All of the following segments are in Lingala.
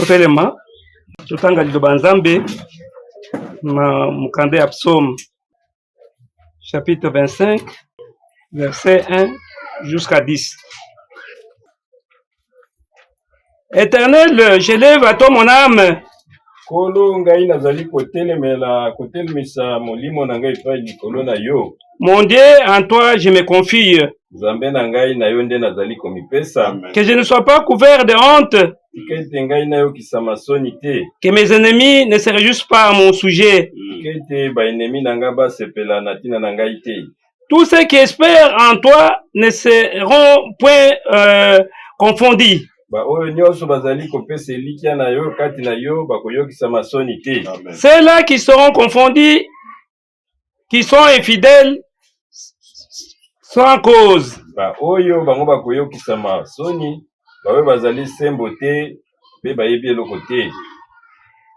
Totelema, Totanga Liloba Nzambe, Mukande ya Psaume, chapitre 25, verset 1 jusqu'à 10. Éternel, j'élève à toi mon âme. Kolo ngai nazali kotelemisa molimo na ngai epai likolo na yo. Mon Dieu, en toi je me confie. Nzambe na ngai na yo nde nazali komipesa. Que je ne sois pas couvert de honte. Tika ete ngai na yo kisama soni te. Que mes ennemis ne se réjouissent pas à mon sujet. Tika ete ba ennemi na nga basepela na tina na ngai te. Tous ceux qui espèrent en toi ne seront point confondus. Ba oyo nyonso bazali kopesa elikia na yo kati na yo bakoyokisa masoni te. Ceux-là qui seront confondus, qui sont infidèles, sans cause. Ba oyo bango bakoyokisa masoni, bawe bazali sembo te, be bayebi eloko te.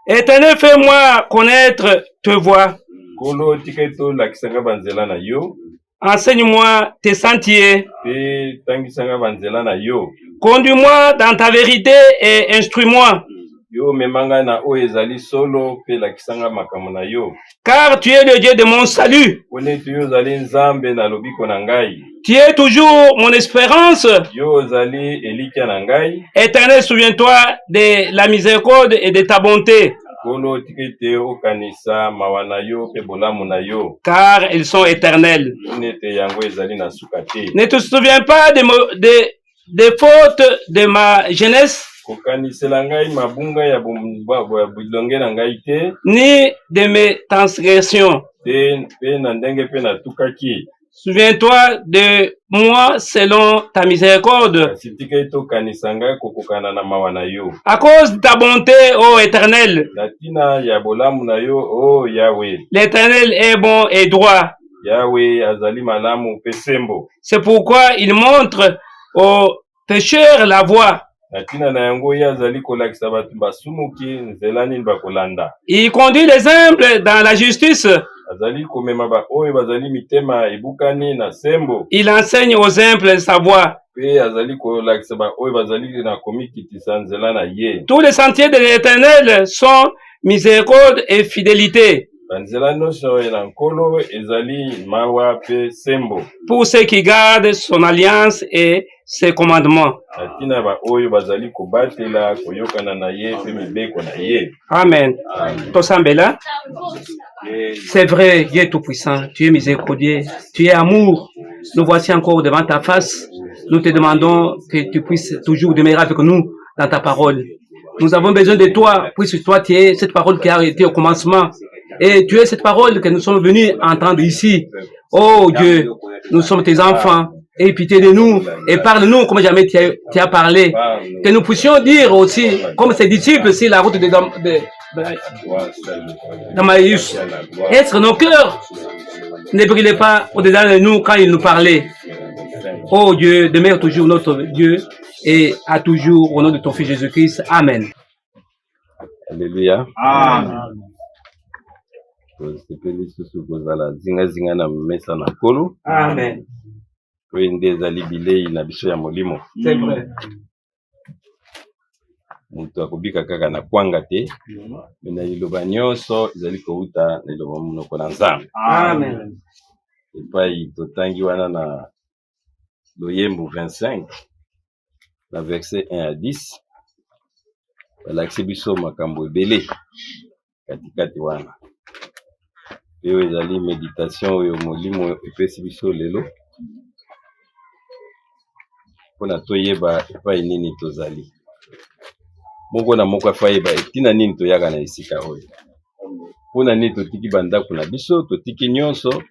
Éternel, fais-moi connaître tes voies. Kolo tika eto lakisanga banzela na yo. Enseigne-moi tes sentiers. Pe tangisanga banzela na yo. Conduis-moi dans ta vérité et instruis-moi. Yo memanga na o ezali solo pe lakisanga makambo na yo. Car tu es le Dieu de mon salut. Pone tu yo zali nzambe na lobiko na ngai. Tu es toujours mon espérance. Yo zali elikia na ngai. Éternel, souviens-toi de la miséricorde et de ta bonté. Kolo tikete okanisa mawana yo pe bolamu na yo. Car ils sont éternels. Nete yango ezali na suka te. Ne te souviens pas des fautes de ma jeunesse, kokanisela ngai mabunga ya bilonge na ngai te, ni de mes transgressions. Pe na ndenge pe natukaki. Souviens-toi de moi selon ta miséricorde. Sitika ito kanisa ngai kokokana na mawa na yo. À cause de ta bonté, ô Éternel. Natina ya bolamu na yo, ô Yahweh. L'Éternel est bon et droit. Yahweh azali malamu pe sembo. C'est pourquoi il montre aux pécheurs la voie. Natina na yango ya azali kolakisa batu basumuki nzela nini bakolanda. Il conduit les humbles dans la justice. Azali komema ba oyo bazali mitema ebukani na sembo. Il enseigne aux humbles sa voie. Pe azali kolakisa ba oyo bazali na komikitisa nzela na ye. Tous les sentiers de l'Éternel sont miséricorde et fidélité. Banzela noso ya nkolo ezali mawa pe sembo. Pour ceux qui gardent son alliance et ses commandements. Natina ba oyo bazali kobatela koyokana na ye pe mibeko na ye. Amen. Tosambela. C'est vrai, Dieu Tout-Puissant, tu es miséricordieux, tu es amour. Nous voici encore devant ta face. Nous te demandons que tu puisses toujours demeurer avec nous dans ta parole. Nous avons besoin de toi, puisque toi tu es cette parole qui a été au commencement. Et tu es cette parole que nous sommes venus entendre ici. Oh Dieu, nous sommes tes enfants. Aie pitié de nous et parle-nous comme jamais tu as parlé. Que nous puissions dire aussi, comme ses disciples, sur la route de Damaïus, être nos cœurs ne brillaient pas au-dedans de nous quand il nous parlait. Oh Dieu, demeure toujours notre Dieu et à toujours au nom de ton Fils Jésus-Christ. Amen. Alléluia. Amen. Amen. C'est vrai. Mutu akubika kaka na kwanga te. Mena liloba nyonso ezali kouta na liloba monoko na Nzambe. Amen. Epai totangi wana na Loyembo 25 na verset 1 à 10. Balakisi biso makambo ebele katikati wana. Eyo ezali méditation oyo molimo epesi biso lelo. Pona toyeba epai nini tozali. Moko na moko afayeba etina nini toyaka na esika oyo. Pona nini totiki bandako na biso, totiki nyonso,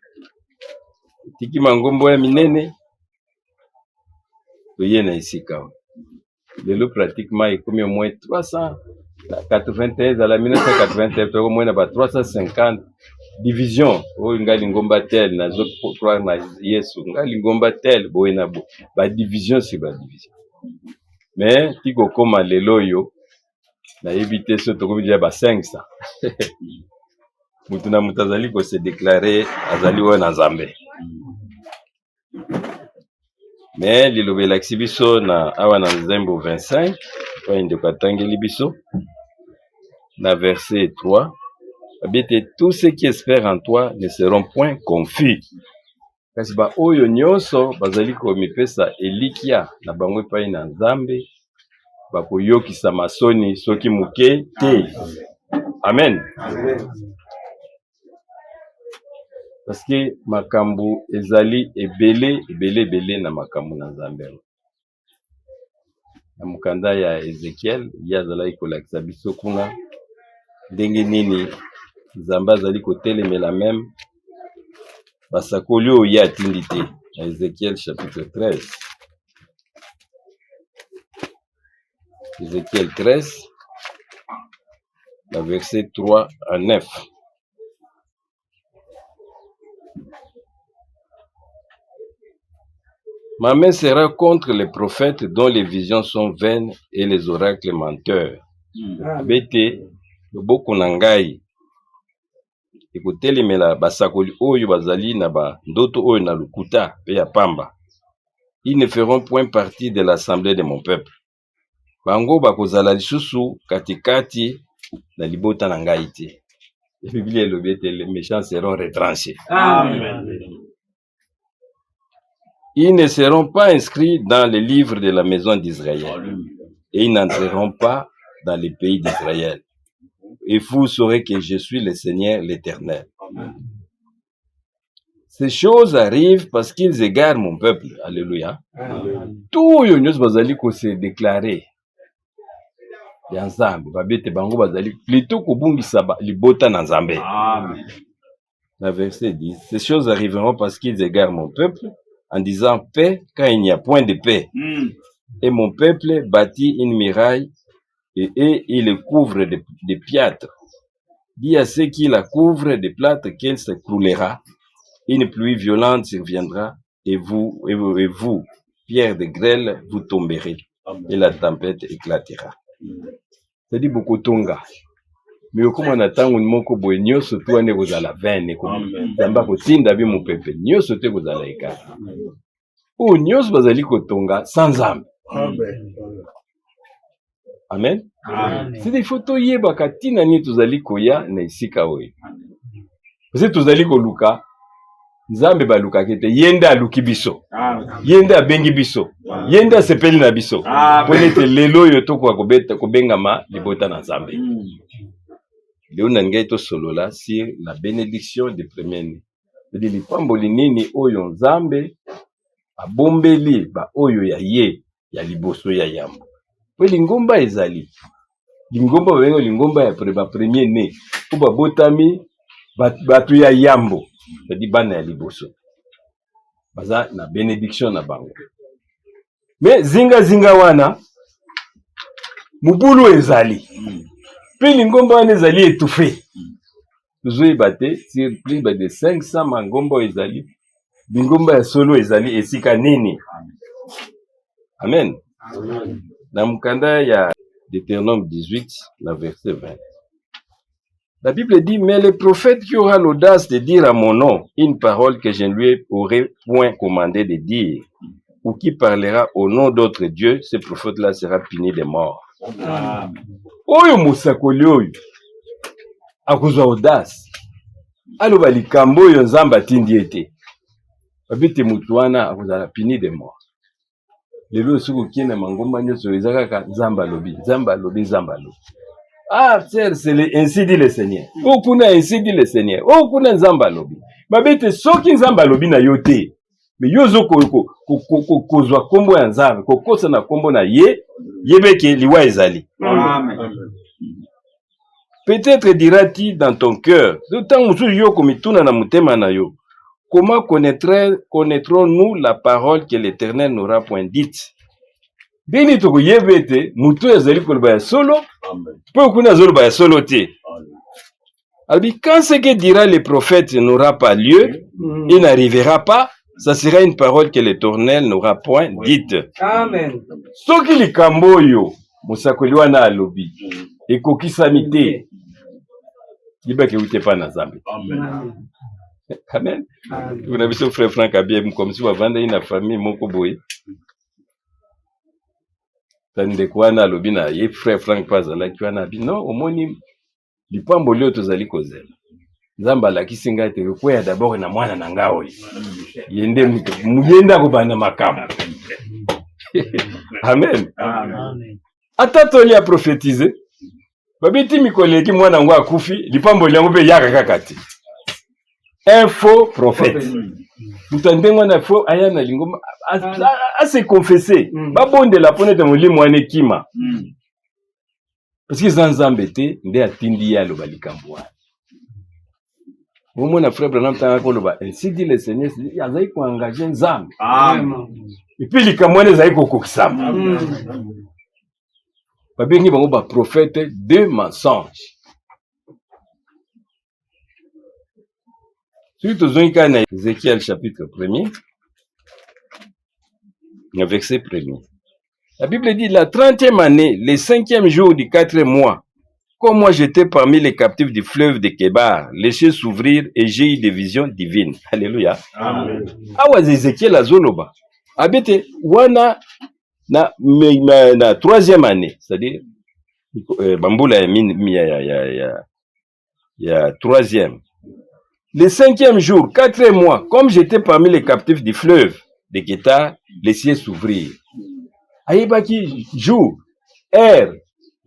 totiki mangombo ya minene, toye na esika oyo. Lelo pratiquement ekomi au moins 381 à la 1981 toko moins na ba 350 division oyo ngali ngomba tel na zo croire na Yesu ngali ngomba tel boye na bo ba division sur ba division. Mais tiko koma lelo yo na éviter ce tokomi déjà ba 500. Mutu na mutu azali ko se déclarer azali wa na Nzambe. Mais lilobe laksi biso na awa na Nzembo 25 de Katangeli Biso, na verset 3, tous ceux qui espèrent en toi ne seront point confus. Kasi ba oyo nyonso bazali komipesa elikia na bango epai na Nzambe bakoyokisa masoni soki muke te. Amen. Parce que makambu ezali ebele na makambu na Nzambe. Na mukanda ya Ezekiel yazalaki kolakisa biso kuna ndenge nini Nzambe azali kotelemela meme basakoli oyo ye atindi te. Ezekiel chapitre 13. Ézéchiel 13, le verset 3 à 9. Ma main sera contre les prophètes dont les visions sont vaines et les oracles menteurs. Bete, loboko na ngai ekotelemela basakoli oyo bazali na ba ndoto oyo na lukuta pe ya pamba. Ils ne feront point partie de l'assemblée de mon peuple. Bango bakozala lisusu katikati na libota na ngai te. La Bible elobi ete les méchants seront retranchés. Amen. Ils ne seront pas inscrits dans les livres de la maison d'Israël. Et ils n'entreront pas dans les pays d'Israël. Et vous saurez que je suis le Seigneur l'Éternel. Ces choses arrivent parce qu'ils égarent mon peuple. Alléluia. Tout le monde bazali se déclarer. Nzambe babete bango bazali plutôt kobungisa libota na Nzambe. Amen. La verset 10. Ces choses arriveront parce qu'ils égarent mon peuple en disant paix quand il n'y a point de paix. Et mon peuple bâtit une muraille et il le couvre de piâtre. Dis à ceux qui la couvrent de plâtre qu'elle s'écroulera. Une pluie violente surviendra et vous, pierre de grêle, vous tomberez. Et la tempête éclatera. C'est-à-dire beaucoup tonga. Mais comme on attend un moko boy nyoso tu ane kozala vene ko zamba ko tinda bi mu pepe nyoso te kozala eka. O nyoso bazali ko tonga sans Nzambe. Amen. C'est des photos yeba katina ni tuzali koya na isika oyo. Parce que tuzali ko luka Nzambe ba luka kete yenda aluki biso. Yenda abengi biso. Yenda sepeli na biso. Ponete lelo yo to kwa kobengama libota na Nzambe. Léo Nangaito Solola sur la bénédiction des premiers-nés. C'est-à-dire, les pamboli nini oyo Nzambe, abombeli ba oyo ya ye, ya liboso ya yambo. We lingomba ezali. Lingomba wengo lingomba ya premier-né. Uba botami, batu ya yambo. C'est-à-dire, bana ya liboso. Baza na bénédiction na bango. Mais zinga wana, mubulu ezali. Puis l'ingomba ezali étouffé. Nous avons battu sur plus de 500 mangomba ezali. L'ingomba solo ezali esika nini. Amen. Dans Mukanda, il y a Deutéronome 18, la verset 20. La Bible dit, mais le prophète qui aura l'audace de dire à mon nom une parole que je ne lui aurais point commandé de dire, ou qui parlera au nom d'autres dieux, ce prophète-là sera puni de mort. Oyo musakoli oyo akuzwa audace aloba likambo oyo Nzambe atindi ete babite mutu wana akuzala puni de mort. Lelo suku kina mangomba nyonso ezaka ka Nzambe alobi. Ah, c'est ainsi dit le Seigneur. Okuna ainsi dit le Seigneur. Okuna Nzambe alobi. Babite soki Nzambe alobi na yo te. Mais yozo kozwa kombo ya Nzambe, kokosa na kombo na ye, yebeke liwa ezali. Amen. Peut-être diras-tu dans ton cœur, comment connaîtrons-nous la parole que l'Éternel n'aura point dite? Beni toko yebete, mutu ezali koloba ya solo, po kuna zoloba ya solo te. Albi, quand ce que dira le prophète n'aura pas lieu, il n'arrivera pas, ça sera une parole que l'Éternel n'aura point dite. Amen. Soki likambo yo, musakoli wana alobi, ekokisami te. Libeke wite pa na Nzambe. Amen. Amen. Vous avez vu frère Franck Abiem comme si vous avez une famille moko boye. tande kwana lobina ye frère Frank Pazala ki wana bi non omoni lipambo lio tozali kozela nzamba la kisinga te ko ya d'abord na mwana na ngao yende muyenda ko bana makamba amen amen atato li a prophétiser babiti mikoleki mwana ngo akufi lipambo lyango pe yaka kakati un faux prophète mutandengo na faux aya na lingoma a se confesser babonde la ponete mulimu ane kima parce que zanzambe te nde atindi ya lo balikambo au moins frère Branham tanga ko loba ainsi dit le Seigneur yazai ko engager nzambe et puis likamone zai ko kokisama babengi bango ba prophète de mensonge surtout zonka na Ézéchiel chapitre 1er verset 1er. La Bible dit la 30e année, le 5e jour du 4e mois, comme moi j'étais parmi les captifs du fleuve de Kébar, les cieux s'ouvrirent et j'ai eu des visions divines. Alléluia. Amen. Awa Ézéchiel azoloba. Abete wana na 3e année, c'est-à-dire bambula ya 3e. Le 5e jour, 4e mois, comme j'étais parmi les captifs du fleuve de Kébar, les cieux s'ouvrirent. Ayebaki jour, heure,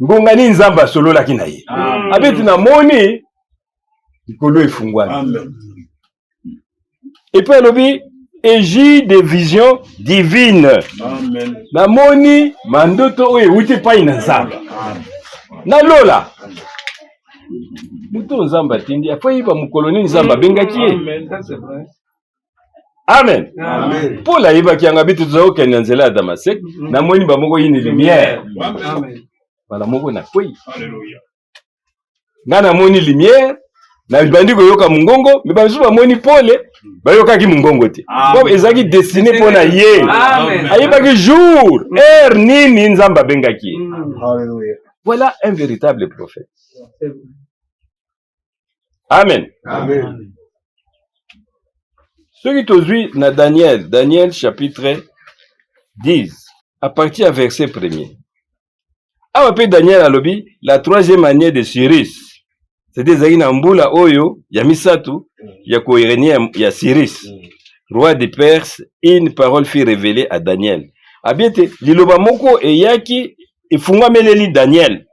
ngongani nzamba solo la kinaye. Abeti na moni, ikolo ifungwani. Et puis alobi, et j'ai des visions divines. Amen. Na moni, mandoto oye, uti pa ina nzamba. Na lola. Muto nzamba tindi, afo yiba mukoloni nzamba bengaki ye. Amen, ça c'est vrai. Amen. Amen. Paul a yeba kianga bitu zo kenya nzela ya Damasek na moni ba moko yini lumière. Amen. Bala moko na kwei. Alléluia. Ngana moni lumière na bandiko yoka mungongo me ba ba moni Paul ba yoka ki mungongo te. Comme ezaki destiné pona ye. Amen. Ayeba ki jour, heure nini nzamba bengaki. Alléluia. Voilà un véritable prophète. Amen. Amen. Ce qui t'ozui na Daniel chapitre 10, à partir du verset 1er. Après Daniel alobi, la 3e année de Cyrus. C'est-à-dire Zagina Mbula Oyo, Yamisatu, Yakoirenia, ya Cyrus, roi de Perse, une parole fut révélée à Daniel. Abiete, Liloba Moko et Yaki, et Funga Meleli Daniel.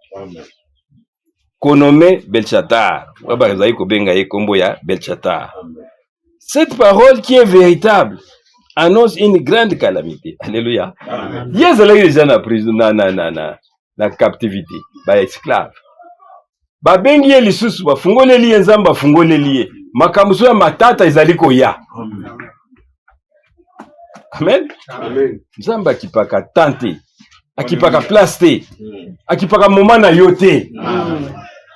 Konome Belshazzar. Waba Zaiko Benga e Kombo ya Belshazzar. Cette parole qui est véritable annonce une grande calamité. Alléluia. Yes, les gens en prison, na captivité, ba esclave. Ba bengi ye lisusu ba fungole liye nzamba fungole liye. Makamuso ya matata izaliko ya. Amen. Amen. Nzamba akipaka tante, akipaka plaste, akipaka momana yote.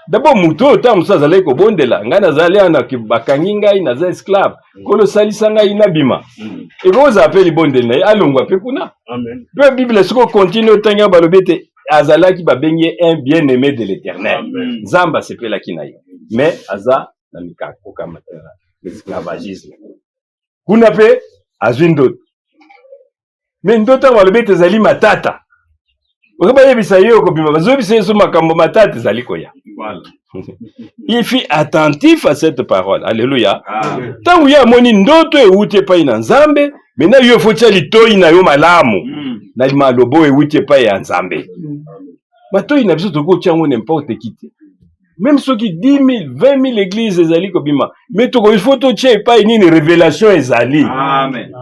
D'abord muto ta musa zalai ko bondela ngana zalai na bakanginga ina za esclave kolo salisanga ina bima e ko za appeli bondela alongwa pe kuna. Amen. La Bible siko continue tanga balobete azalaki babengi un bien-aimé de l'Éternel. Zamba sepela kinayi mais aza na mikako kama l'esclavagisme kuna pe azindo mais ndota balobete zali matata. Il fut attentif à cette parole. Alléluia. Tant que moni ndoto e utie pa ina nzambe, maintenant yo faut tali toi ina yo malamu. Na malobo e utie pa ya nzambe. Mato ina biso to ko tiango n'importe qui. Même ceux qui 10 000, 20 000 églises ezali ko bima. Mais to ko il faut to tie pa une révélation ezali. Amen.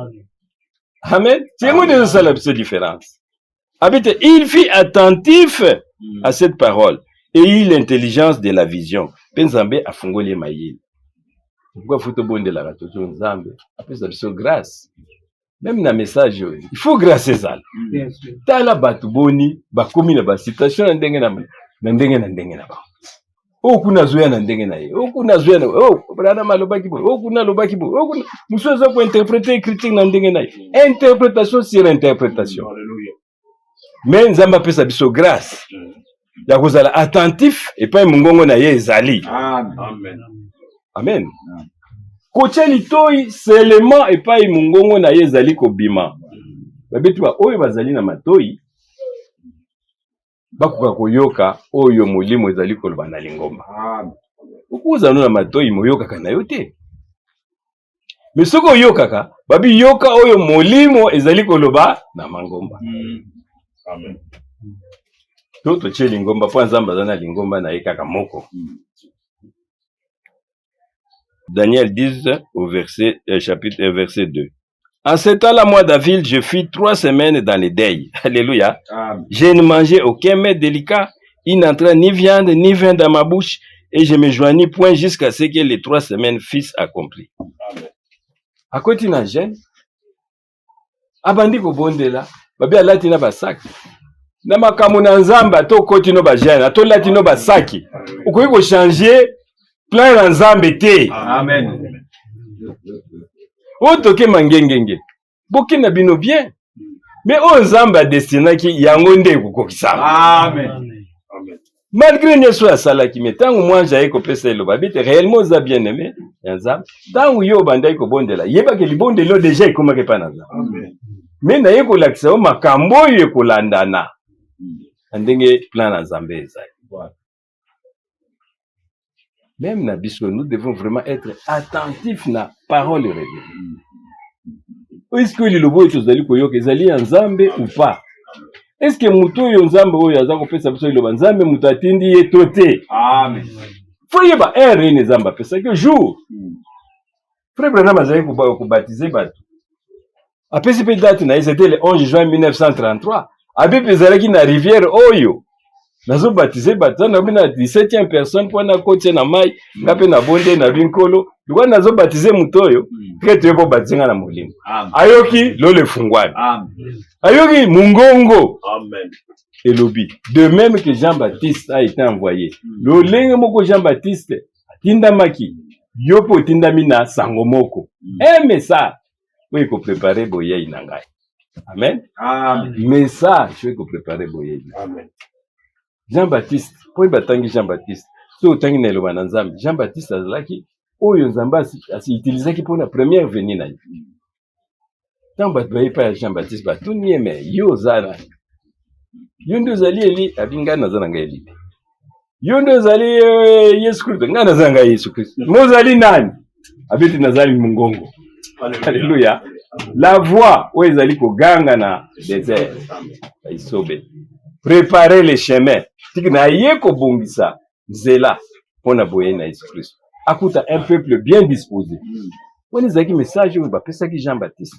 Amen. C'est moi de ça la différence. Il fut attentif à cette parole et il l'intelligence de la vision. Penzambe a fungoli maïl. Pourquoi faut bon de la ratoto nzambe? Après ça besoin grâce. Même na message il faut grâce ça. Tala batuboni ba komi na ba situation na ndenge na ba. O kuna zoya na ndenge na ye. O kuna zoya na brana malobaki bo. O kuna lobaki bo. O kuna musoza ko interpréter critique na ndenge na ye. Interprétation sur interprétation. Alléluia. Mais nzamba pesa biso grâce ya kozala attentif et pas mungongo na ye ezali. Amen. Amen. Kocha litoi seulement et pas mungongo na ye ezali kobima. Babetu ba oyo bazali na matoi bakoka koyoka oyo molimo ezali koloba na lingomba. Okuza no na matoi moyoka na yo te. Mais soko oyokaka babi yoka oyo molimo ezali koloba na mangomba. Amen. Toto che lingomba po nzamba zana lingomba na ekaka moko. Daniel 10 au verset 2. En ce temps-là, moi, David, je fis 3 semaines dans les deuils. Alléluia. Amen. Je ne mangeais aucun mets délicat. Il n'entra ni viande, ni vin dans ma bouche. Et je me joignis point jusqu'à ce que les 3 semaines fussent accomplies. Amen. À côté na jeune, abandi ko bondela, babi alati na basak. Na makamu na nzamba to koti no ba jeune, to lati no basaki. Ukoyi ko changer plein na nzambe te. Amen. Otoke mangengenge. Boki na bino bien. Mais o nzamba destinaki yango nde kokokisama. Amen. Amen. Malgré nyeso ya salaki metangu mwanja eko pesa elo babite réellement za bien aimé yanzam tangu yo bandai ko bondela yeba ke libondelo déjà ikomake pa na nzamba. Amen. Mais na yeko lakisa o makambo yo kolandana. Andenge plan na nzambe ezali. Même na biso nous devons vraiment être attentifs na parole révélée. Est-ce que le lobo ezali koyoka ezali nzambe ou pas? Est-ce que muto yo nzambe oyo aza kopesa biso iloba nzambe muto atindi ye tote? Amen. Faut yeba ne nzamba pesa que jour. Frère Branham azali ko baptiser bato. Apesi pe date na c'était le 11 juin 1933. Abi pezalaki na rivière oyo. Nazo baptiser bato na bina 17e personne pour na kote na mai ngape na bonde na binkolo. Lwa nazo baptiser muto oyo. Très beau baptiser na molimo. Ayoki lo le fungwani. Amen. Ayoki mungongo. Amen. Elobi. De même que Jean-Baptiste a été envoyé. Le lenge moko Jean-Baptiste tinda maki. Yopo tinda mina sangomoko. Mais ça, oui ko préparer boye inangai. Amen. Amen. Mais ça, je vais ko préparer boye. Amen. Jean-Baptiste, pour batangi Jean-Baptiste. So tangi na eloba na nzambe. Jean-Baptiste azalaki oyo nzamba asi utilisaki pour la première venue na ye. Tant bato baye pa Jean-Baptiste batuni eme yo zana. Yo ndo zali eli abinga na zana nga eli. Yo ndo zali Yesu Kristo nga na zana nga Yesu Kristo. Mo zali nani? Abeti na zali mungongo. Alléluia. La voix oyo ezali ko ganga na désert. Isobe. Préparer les chemins. Tiki na ye ko bongisa nzela pona boye na Yesu Kristo. Akuta un peuple bien disposé. On est zaki message ou ba pesa ki Jean-Baptiste.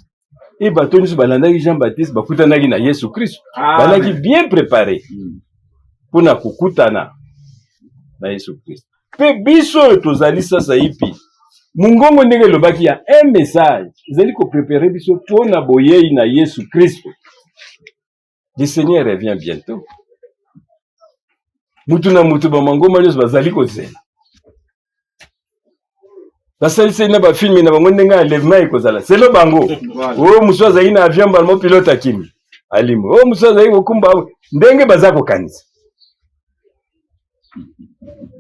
Et bato nisu balanda ki Jean-Baptiste bakuta naki na Yesu Christ. Balaki bien préparé. Pour na kukutana na Yesu Christ. Pe biso tozali sasa ipi. Mungongo ndenge lobaki ya un message. Zali ko préparer biso pona boye na Yesu Christ. Le Seigneur revient bientôt. Mutu na mutu ba mangoma nyos bazali ko zela. Basalisi na ba filmi na bango ndenga enlèvement ekozala. C'est le bango. Oh musoza ina avion balmo pilote akimi. Alimo. Oh musoza iko kumba ndenge bazako kanisa.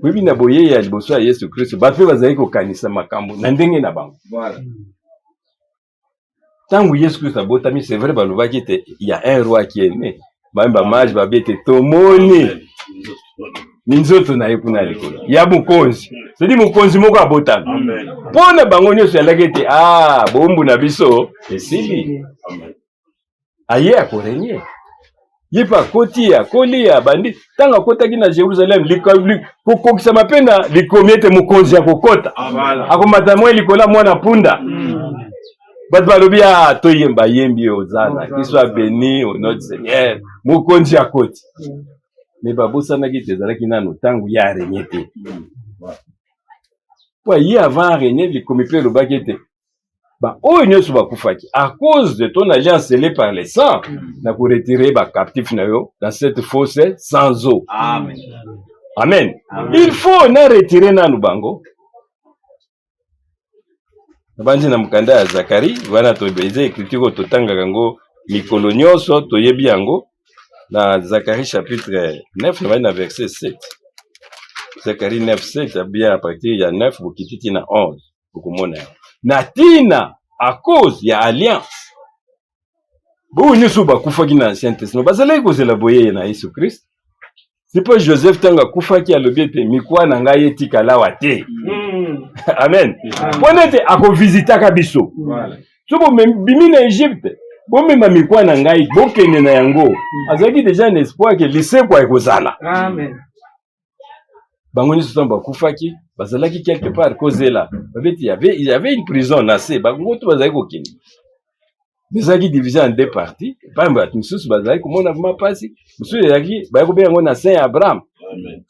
Webi na boye ya liboso ya Yesu Kristo bape bazali ko kanisa makambo na ndenge na bango. Voilà. Tangu Yesu Kristo abotami c'est vrai balobaki te il y a un roi qui est né. Ba mage babete tomoni. Ninzoto na yepuna likolo. Ya mukonzi. C'est-à-dire mukonzi moko abotami. Amen. Pona bango nyonso yalaki te bombu na biso esili. Amen. Aye akorenye. Yepa koti ya kolia bandi tanga kotaki na Jerusalem kokokisa mapena likomete mukonzi ya kokota. Akomata mwe likola mwana punda. Bat balobi toyemba yembi ozana. Kiswa béni au notre Seigneur. Mukonzi ya koti. Mais babosana ki tezalaki nano tangu ya renye te. Pour y avant régner les comités le baguette. Bah, oh, il n'y a pas à cause de ton alliance scellée par les sangs, n'a pour retirer bah captif nayo dans cette fosse sans eau. Amen. Amen. Amen. Il faut na retirer na nubango. Banji na mukanda ya Zakari, wana tobeze écriture totanga kango mikolo nyonso toyebi yango na Zacharie chapitre 9 na verset 7. Zacharie 9, 7, bien à partir de 9, vous quittez na 11. Natina, à cause, il y a alliance. Bon, nous sommes pas koufaki na Ancien Testament. Parce que là, c'est la boye na Jésus Christ. C'est pas Joseph Tanga Koufaki a l'objet mikwa nanga yetika la wate. Amen. Ponete ako visita kabiso. Voilà. Sobo bimi na Egypte. Bon même mikwa nanga bokene na yango. Azaki déjà un espoir que lycée kwa ekozala. Amen. Bangoni Sousamba Koufaki, bazalaki quelque part kozela. Il y avait une prison nassé, bango to bazaki kokini. Bazaki divisé en deux parties. Pamba tususu bazaki komona vuma pasi. Musu yaki bayako be yango na Saint Abraham. Amen.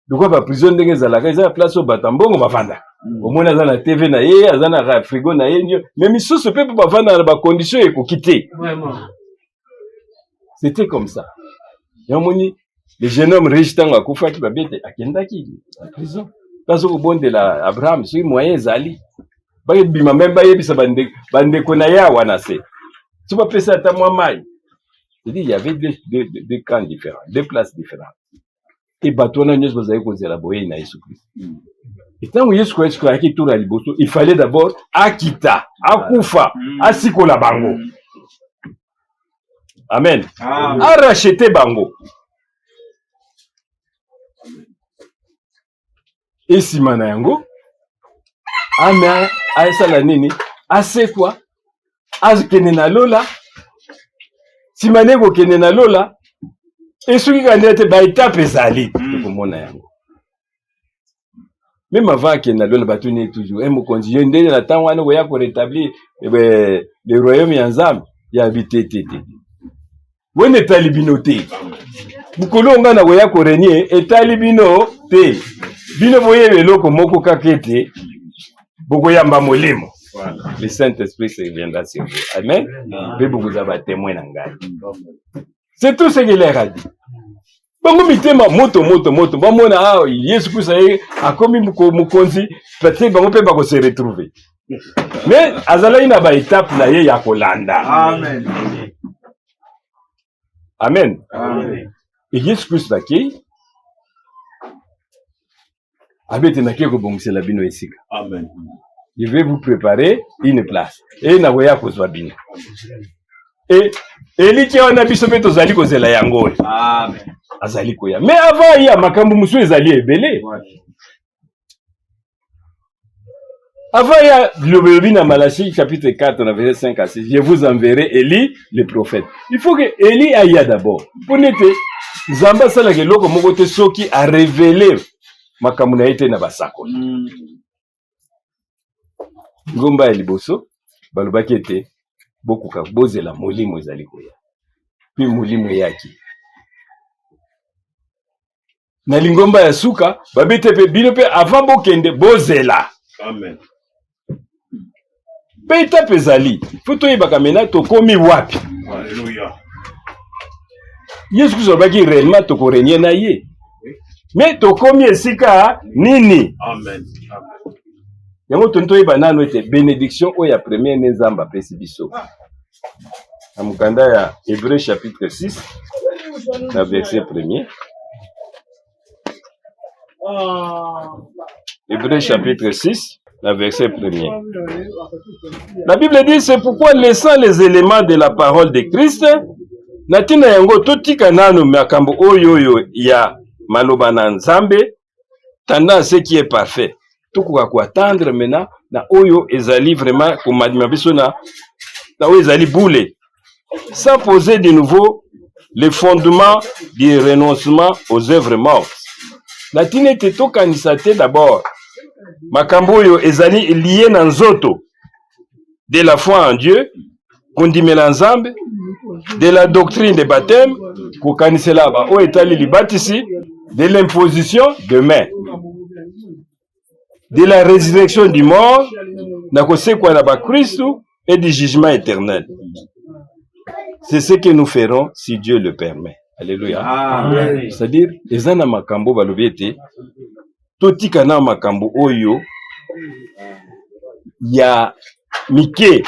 Pourquoi ba prison ndenge zalaka eza place au batambongo bafanda. Omona za na TV na ye, aza na frigo na ye, mais misusu pe po bafanda na ba conditions ekokité. Vraiment. C'était comme ça. Yamoni les jeunes hommes riches tanga Koufaki babete akendaki en prison. Parce au bon de la Abraham, c'est moyen zali. Ba bima même ba yebisa bande kona ya wana se. Tu vas penser à ta maman. Il y avait deux camps différents, deux places différentes. Et batona nyos bazaye kozela boye na Yesu Christ. Et tant que Yesu Christ a quitté la liboso, il fallait d'abord akita, akufa, asikola bango. Amen. A racheter bango. Et simana yango, ama aesala nini, asekwa, azkene na lola, simane ko kene na lola, et ce qui kandete ba étape ezali, komona yango. Même avant que na lola batuni toujours, mo konzi ndenge na temps wana ko ya ko rétablir le royaume ya Nzambe, ya habité tete. Wone talibino te. Mukolo nga na ko ya ko renier, et talibino te. Bino boye eloko moko kakete boko yamba molimo. Voilà. Le Saint-Esprit se viendra sur vous. Amen. Pe beaucoup za témoin na ngai. C'est tout ce qu'il leur a dit. Bango mitema moto. Bamona ah Yesu kusa a komi mukonzi peut-être bango pe bako se retrouver. Mais azala ina ba étape na ye ya kolanda. Amen. Amen. Amen. Et Yesu kusa ki Abete na keko bongisa la bino esika. Amen. Je vais vous préparer une place. Et na voya kozwa bino. Et eliki wana biso beto zali kozela yango. Amen. Azali koya. Mais avant il y a makambu musu ezali ebele. Avant il y a le Bina Malachi chapitre 4 verset 5 à 6. Je vous enverrai Élie le prophète. Il faut que Élie aille d'abord. Pour n'être Zamba sala ke loko moko te soki a révélé makambu na ite na basako. Ngomba ya liboso balobaki ete bokuka bozela molimo ezali koya. Puis molimo yaki. Na lingomba ya suka babete pe bino pe avant bokende bozela. Amen. Pe itape ezali. Foto yebaka mena tokomi wapi. Alléluia. Yesu kuzobaki réellement tokorenye na ye. Mais tokomi esika nini? Amen. Amen. Yango tonto yeba nano ete bénédiction oya premier nzamba pesi biso. Na mukanda ya Hébreux chapitre 6 na verset 1er. Hébreux chapitre 6 la verset 1er. La Bible dit c'est pourquoi laissant les éléments de la parole de Christ natina yango totika nano makambo oyo ya maloba na Nzambe tendant ce qui est parfait. Tokoka ko attendre maintenant na oyo ezali vraiment comme madima biso na oyo ezali boule sans poser de nouveau les fondements du renoncement aux œuvres mortes. Natina te tokanisa te d'abord makambo oyo ezali lié na nzoto de la foi en Dieu, kondimela Nzambe, de la doctrine de baptême, kokanisela ba o etali libatisi, de l'imposition de main, de la résurrection du mort, na kosekwa na ba Christo et du jugement éternel. C'est ce que nous ferons si Dieu le permet. Alléluia. Amen. C'est-à-dire, ezana makambo balobiete, totika na makambo oyo ya mike.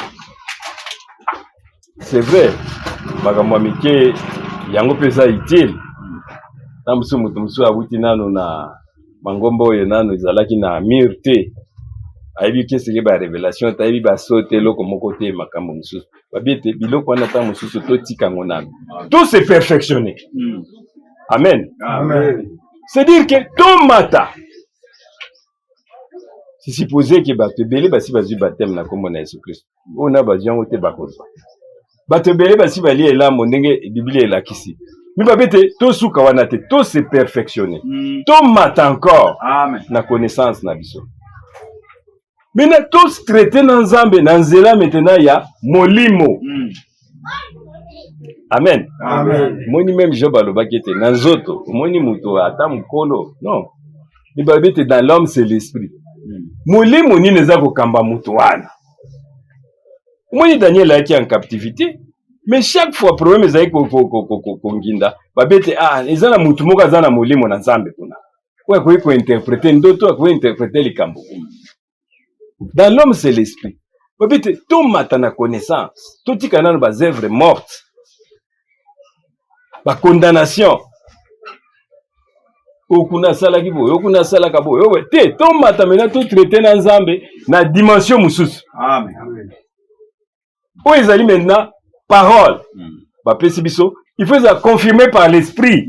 C'est vrai, makambo mike yango pesa utile. Na musu mutu musu awuti nano na mangombo oyo nano ezalaki na mirte. Aibi keseke ba révélation, taibi ba sauter loko moko te makambo musu. Babiete biloko wana ta musu totika ngonami. Tout se perfectionner. Amen. Amen. C'est-à-dire que tomata. Si supposé que bato belé basi bazu baptême na kombo na Yesu Christ. On a besoin de bakoza. Bato belé basi bali elambo ndenge Bible elakisi. Mais babete to suka wana te, to se perfectionner. Tomata encore. Amen. Na connaissance na biso. Maintenant tous traiter na Nzambe na nzela maintenant ya molimo. Amen. Amen. Moni même Job alobaki te na nzoto, moni muto ata mukolo. Non. Ni babete dans l'homme c'est l'esprit. Molimo ni neza ko kamba muto wana. Moni Daniel a été en captivité, mais chaque fois problème ezali ko nginda. Babete ezana mutu moko azana molimo na Nzambe kuna. Kwa ko interpréter ndoto, ko interpréter likambo. Dans l'homme c'est l'esprit. Babete to matana connaissance, to tikana na bas œuvres mortes. La condamnation. Okuna sala kibo, okuna sala kabo. Te, ton matamena tout traité dans Nzambe na dimension mususu. Amen. Où ils allaient maintenant parole. Il faut ça confirmer par l'esprit.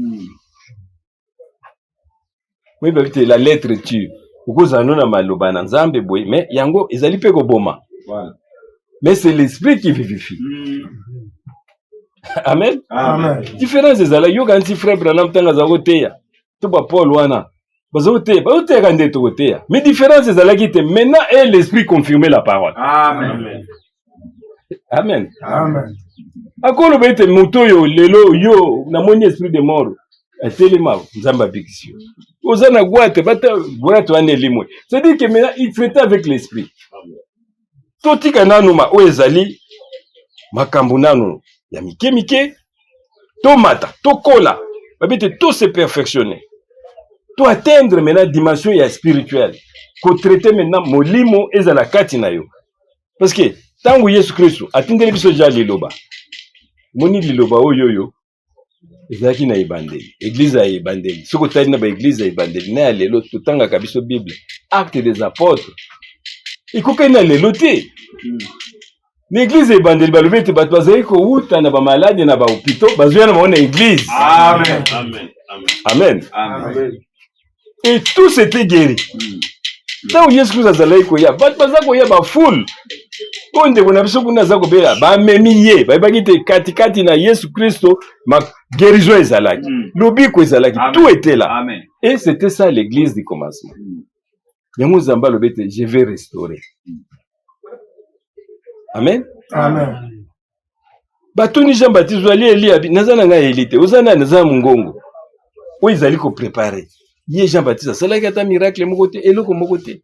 Oui, la lettre tue. Ukoza nona maloba na Nzambe boy, mais yango ils allaient pego boma. Mais c'est l'esprit qui vivifie. Amen. Amen. Différence des ala yo ganti frère Branham tanga za koteya. To ba Paul wana. Bazo te, ba te kande to koteya. Mais différence des ala qui te maintenant est l'esprit confirmer la parole. Amen. Amen. Amen. Akolo bete moto yo lelo yo na moni esprit de mort. Atelema Nzamba bikisio. Ozana gwate bata gwate wana limwe. C'est-à-dire que maintenant il traite avec l'esprit. Toti kananu ma oezali makambo nanu ya mike to mata to kola babete tout se perfectionner to atteindre maintenant dimension ya spirituelle ko traiter maintenant molimo ezala kati na yo parce que tangu Yesu Kristo atindeli biso ja liloba moni liloba oyoyo ezaki na ebandeli église ya ebandeli soko tali na ba église ya ebandeli na lelo tutanga kabiso Bible acte des apôtres ikoka na lelo te. L'église est bandée, balubete batwaze ko uta na ba malade na ba hôpitaux, bazouya na maona église. Amen. Amen. Amen. Et tout s'était guéri. Tant Yesu Christ azalai ko ya, batwaza ko ya ba full. Onde kuna biso kuna za ko bela, ba memiye, ba bakite katikati na Yesu Christo, ma guérison ezalaki. Lobi ko ezalaki, tout était là. Amen. Et c'était ça l'église du commencement. Yango zamba lobete, je vais restaurer. Amen. Amen. Batuni Jean Baptiste ali Eli nazana nga elite ozana nazana mungongo o izali ko préparer ye Jean Baptiste sala ka ta miracle moko te eloko moko te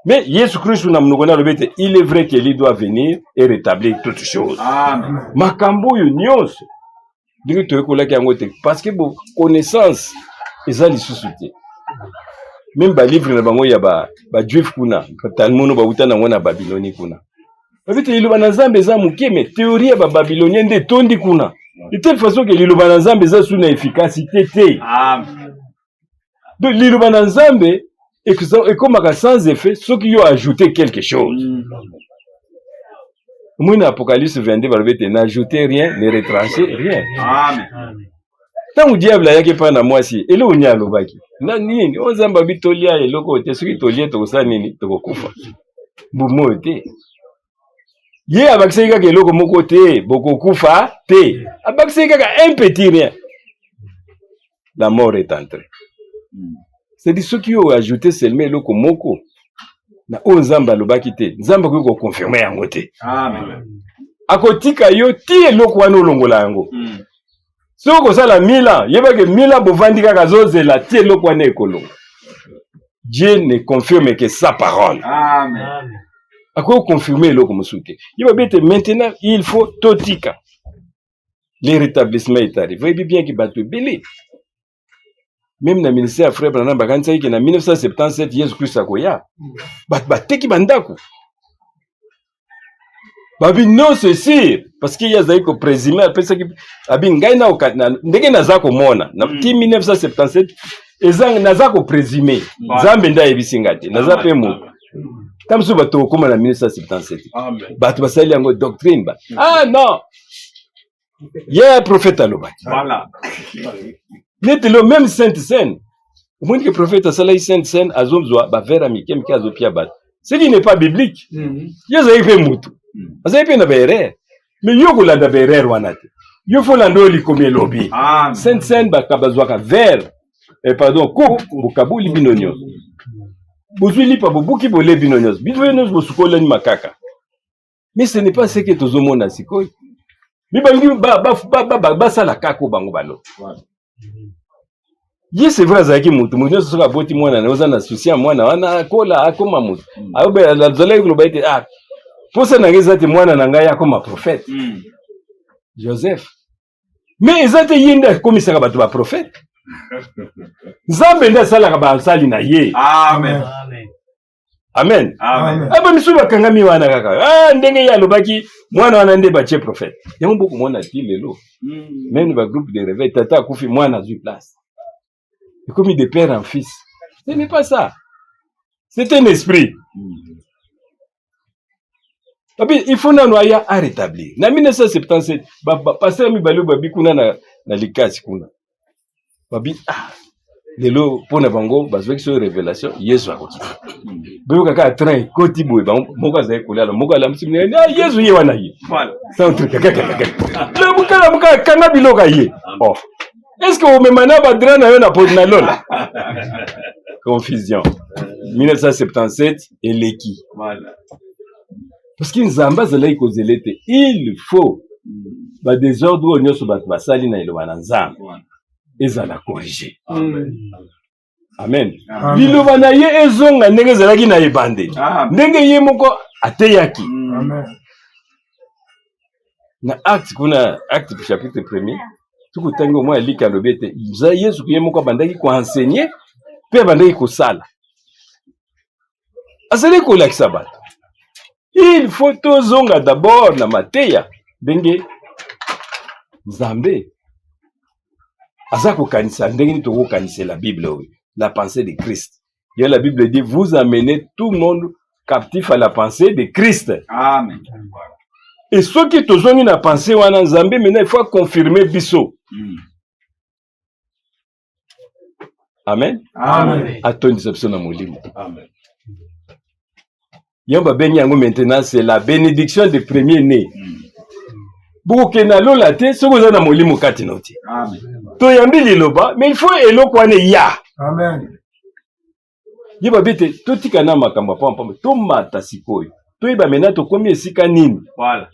mais Yesu Christ na mnogona lobete il est vrai qu'il doit venir et rétablir toutes choses. Amen. Makambo yo nyonso dingi to ekola ki angote parce que bo connaissance ezali susute même ba livre na bango ya ba juif kuna talmono ba utana ngona Babiloni kuna babite liloba na Nzambe za muke mais théorie ya ba babylonien nde tondi kuna de telle façon que liloba na Nzambe za suna efficacité te. Amen. Donc liloba na Nzambe et comme sans effet ceux qui ont ajouté quelque chose. Moi dans Apocalypse 22 babite n'ajouter rien ne retrancher rien. Amen. Tant que diable yake pa na mwasi ele onya lobaki na nini Nzambe bitolia eloko te soki tolie to sa nini to kufa bumo te ye abakiseka ke eloko moko te boko kufa te abakiseka ka un petit rien la mort est entrée. C'est dit ceux qui ont ajouté seulement eloko moko na Nzambe lobaki te Nzambe ko confirmer yango te. Amen. Akotika yo ti eloko wana olongola yango. Soko sala mila, yebake mila bovandi kaka zozela tie eloko wana ekolo. Dieu ne confirme que sa parole. Amen. À quoi confirmer eloko mosuke. Yebate maintenant il faut totika. Le rétablissement est arrivé. Voyez bien qu'il bat belé. Même dans le ministère frère Branham bakanisa ki na 1977 Yesu Christ akoya. Bateki bandako. Babi non c'est sûr parce qu'il y a zaiko présumé après ça qui abi ngai na okatna ndenge nazako mona na 1977 ezang nazako présumé Nzambe nda ebisingate nazape mu tamsu bato koma na 1977 Amen. bato basali yango doctrine ba ah non Il y a un prophète à l'Oba. Voilà. N'est le même Sainte Seine. Au moins que le prophète a salé Sainte Seine, a zomzoa, ba vera mikem ki azopia bat. Ce qui n'est pas biblique. Il y a un peu moutou. Il y a un peu de mais il y a un peu de erreur wanate. Il faut l'andoli comme lobby. Sainte Seine, ba kabazwaka ver. Pardon, coupe, bukabu li binonyos. Bozuli pa bobuki bole binonyos. Binonyos bosukola ni makaka. Mais ce n'est pas ce que tous hommes ont sikoi. Mais ba sala kako bango balo. Ye c'est vrai zaki mutu mutu soka boti mwana na oza na susia mwana wana kola akoma mutu. Aobe la zolai globa ite posa na ngeza te mwana na ngai akoma prophète. Joseph. Mais ezate yinda komisaka batu ba prophète. Nzambe nda sala ba sali na ye. Amen. Amen. Amen. Aba misuba kangami wana kaka. Ndenge ya lobaki mwana wana nde bache prophète. Yango beaucoup mwana ti lelo. Même ba groupe de réveil tata kufi mwana zu place. C'est comme de père en fils. Ce n'est pas ça. C'est un esprit. Il faut nous à rétablir. En 1977, pasteur Mibalo babi kuna na likasi kuna. Babi lelo pona bango bazweki so révélation Yesu akoti. Belo kaka train koti boy moko azai kolala moko ala msimne Yesu ye wana ye. Voilà. C'est un truc kaka. Le mukala kanga biloka ye. Oh. Est-ce que vous me manez à Drana et à Lola? Confusion. 1977 et l'équi. Voilà. Parce qu'il y a il faut des désordre au sur la saline et le wananzam. Et ça l'a corrigé. Amen. Il va naïe et zong à negazalagi na ebande. Nenge ye moko ateyaki. Amen. Na acte chapitre 1er. Tout le temps, moi, je lis à l'obéte. Il y a ce qui est mon bandaki qui enseigné, puis bandaki qui sala. Asale ko la sabat. Il faut tozonga d'abord na mateya ndenge Nzambe. Azako kanisa ndenge to kanisa la Bible, la pensée de Christ. Et la Bible dit vous amenez tout le monde captif à la pensée de Christ. Amen. Et ceux qui ont une pensée wana Nzambe maintenant il faut confirmer biso. Amen. Amen. Attends disception na molimo. Amen. Yamba beni yango maintenant c'est la bénédiction des premiers-nés. Beaucoup na lola te soko za na molimo kati noti. Amen. To yambi liloba mais il faut eloko wana ya. Amen. Yeba bete to tikana makamba pampa to mata sikoyo. To yeba maintenant to komi esika nini. Voilà.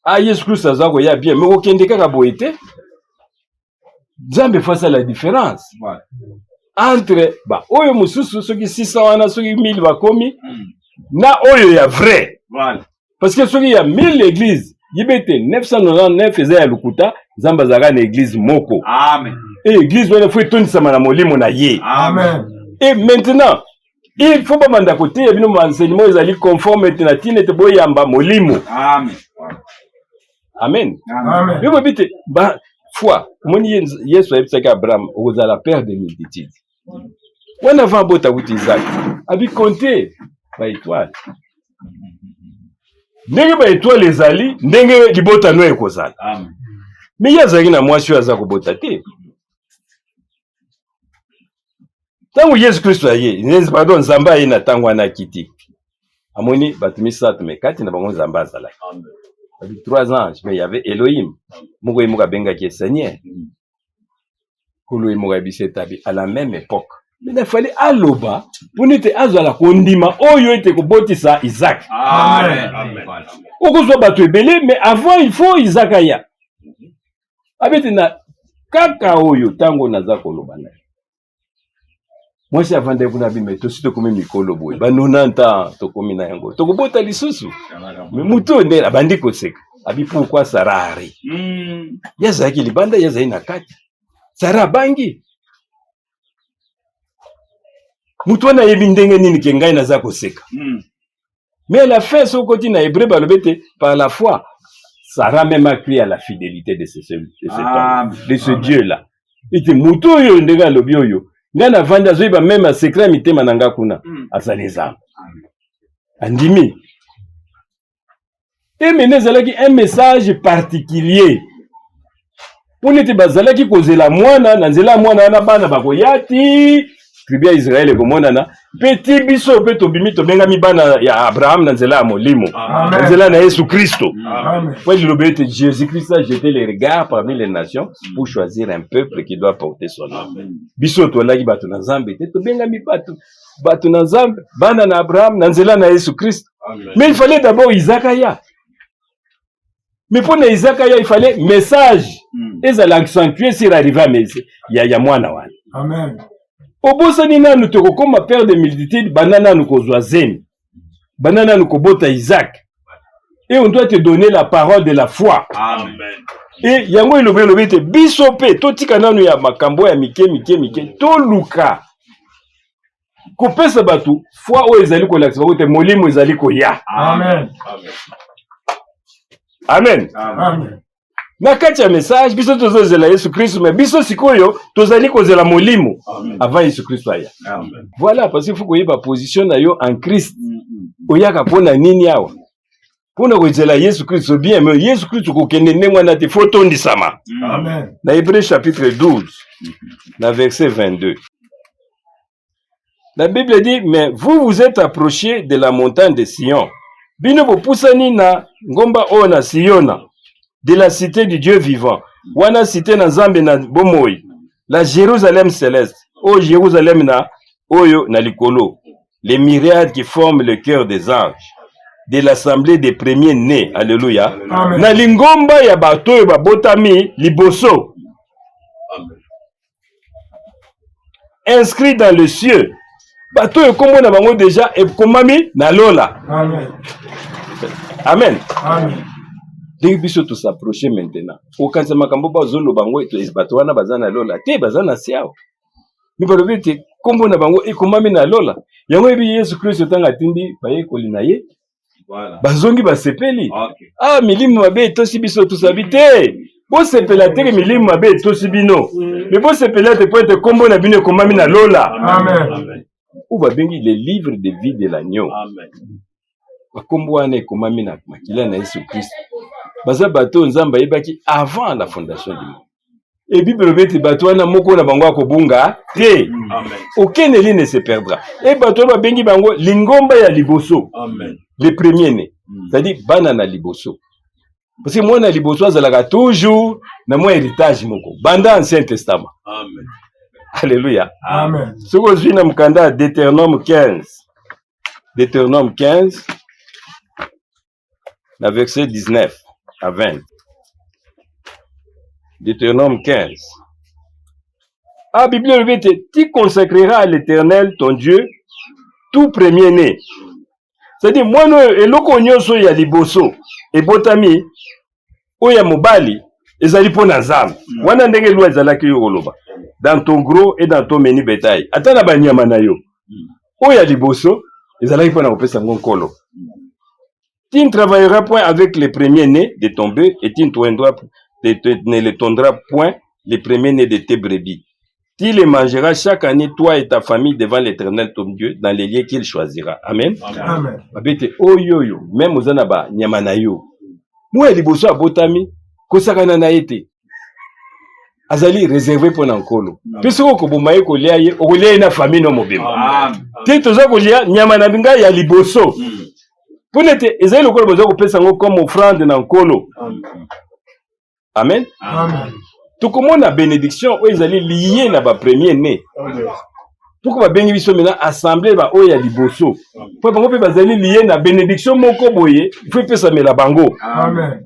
Ah, Yesu Christ azako ya bien, mais okende kaka boite. Nzambe fait la différence. Voilà. Entre oyo mususu soki 600 wana soki 1000 bakomi na oyo ya vrai. Voilà. Parce que soki ya 1000 églises, yibete 999 eza ya lukuta, Nzambe azaka na église moko. Amen. Et église wana faut etonisa na molimo na ye. Amen. Et maintenant, il faut pas manda côté ya bino enseignement ezali conforme na tinete boyamba molimo. Amen. Amen. Amen. Yo babite foi. Moni Yesu ayebisaki Abraham okozala père de multitudes. Wana avant bota wuti Isaac. Abi compter ba étoile. Ndenge ba étoile ezali, ndenge libota no ekozala. Amen. Mais yazaki na mwasi aza kobota te. Tango Yesu Kristo aye, pardon Nzamba aye na tango ana kiti. Amoni batumisa tumekati na bango Nzamba azala. Amen. Avec 3 anges, mais il y avait Elohim. Moko Moga Benga qui est Seigneur. Kolo Moga Bisetabi à la même époque. Mais il fallait aloba pour n'être azala kondima oyo ete kobotisa Isaac. Amen. Okozwa bato ebele mais avant il faut Isaac aya. Abete na kaka oyo tango naza koloba na. Moi c'est avant de kuna bime to sito komi mikolo boy. Ba 90 ans to komi na yango. To kobota lisusu. Mais muto nde abandi koseka. Abi pourquoi sarari? Yaza ki libanda yaza ina kati. Sara bangi. Muto na yebi ndenge nini ke ngai naza koseka. Mais la fin so koti na hébreu balobete par la foi. Sarah même a crié à la fidélité de cet homme, de ce Dieu là. Il était muto yo ndega lobi oyo. Ngana vanda zoiba même a secret mitema nanga kuna. Asaleza. Andimi. Et maintenant, c'est un message particulier. Pour ne pas qui cause la moine, nanzela moine na bana bakoyati, tribia Israël comme na petit biso pe to bimi to benga mi bana ya Abraham nanzela molimo. Nanzela na Yesu Christo. Ouais, je l'obéis, Jésus-Christ a jeté les regards parmi les nations pour choisir un peuple qui doit porter son nom. Biso to lagi batu na Nzambe, to benga mi batu na Nzambe, bana na Abraham nanzela na Yesu Christ. Mais il fallait d'abord Isaac. Mais pour les Isaac, il fallait message. Et ça l'accentuer sur l'arrivée à Messie. Il y a moine. Amen. Au bout de ça, nous te comme père de multitude, banana nous kozoazen. Banana nous kobota Isaac. Et on doit te donner la parole de la foi. Amen. Et yango il te bisope, to tika nanu ya makambo ya mike, to luka. Kopesa batu, foi o ezali ko lakisa, te molimo ezali ko ya. Amen. Amen. Amen. Na kati ya message biso tozozela Yesu Christ mais biso sikoyo tozali kozela molimo avant Yesu Christ aya. Amen. Voilà parce qu'il faut koyeba position na yo en Christ. Oyaka pona nini awa? Pona kozela Yesu Christ bien mais Yesu Christ ko kende ndengwa na te photo ndisama. Amen. Na Hébreux chapitre 12 na verset 22. La Bible dit mais vous êtes approchés de la montagne de Sion. Bino bopusani na ngomba ona Siona. De la cité du Dieu vivant. Wana cité na Nzambe na bomoi. La Jérusalem céleste. Oh Jérusalem na oyo na likolo. Les myriades qui forment le cœur des anges. De l'assemblée des premiers-nés. Alléluia. Amen. Na lingomba ya bato ya babotami liboso. Amen. Inscrit dans le cieux. Bato ya kombo na bango déjà et komami na lola. Amen. Amen. Amen. Dès biso to s'approcher maintenant. Okanza makambo bazolo bango eto bato wana bazana lola. Te bazana siao. Mi balobi te kombo na bango ekomami na lola. Yango ebi Yesu Christ tanga tindi baye kolina ye. Voilà. Bazongi basepeli. Okay. Ah milimu mabe tosi biso to sabite. Bo sepela te milimu mabe tosi bino. Mais bo sepela te po te kombo na bino ekomami na lola. Amen. Amen. Ou ba bengi les livres de vie de l'agneau. Amen. Bakombo wana ekomami na makila na Yesu Christ. Baza bato Nzamba yebaki avant la fondation du monde. Et Bible beti bato wana moko na bango akobunga te. Amen. Aucun élu ne se perdra. Et bato ba bengi bango lingomba ya liboso. Amen. Les premiers-nés. C'est-à-dire bana na liboso. Parce que moi na liboso azalaka toujours na moi héritage moko. Banda Ancien Testament. Amen. Alléluia. Amen. Ce que je viens de mkanda Deutéronome 15. Deutéronome 15. La verset 19 à 20. Deutéronome 15. Ah, Bible le dit, tu consacreras à l'Éternel ton Dieu tout premier-né. C'est-à-dire, moi, et loko nyonso ya liboso, et botami, ou ya mobali, ezali po na Nzambe. Wana ndenge loi ezalaki yo koloba. Dans ton gros et dans ton menu bétail. Atana banyama na yo. O ya liboso, ezalaki po na kopesa ngo nkolo. Tu ne travailleras point avec les premiers-nés de ton bœuf et tu ne les tondras point les premiers-nés de tes brebis. Tu les mangeras chaque année, toi et ta famille, devant l'Éternel ton Dieu, dans les lieux qu'il choisira. Amen. Amen. Babete, oh yo yo, même aux anaba, nyamana yo. Moi, liboso abotami, kosakana na ete. Azali réservé pour nankolo. Puisque ko bomaye ko liaye, o liaye na famille no mobimba. Te toza ko lia nyamana binga ya liboso. Ponete ezali lokolo bozo kopesa ngo comme offrande na nkolo. Amen. Amen. Tukomona bénédiction o ezali lié na ba premier né. Pourquoi ba bengi biso mena assemblée ba o ya liboso. Po bango pe bazali lié na bénédiction moko boye, faut pesa mela bango. Amen.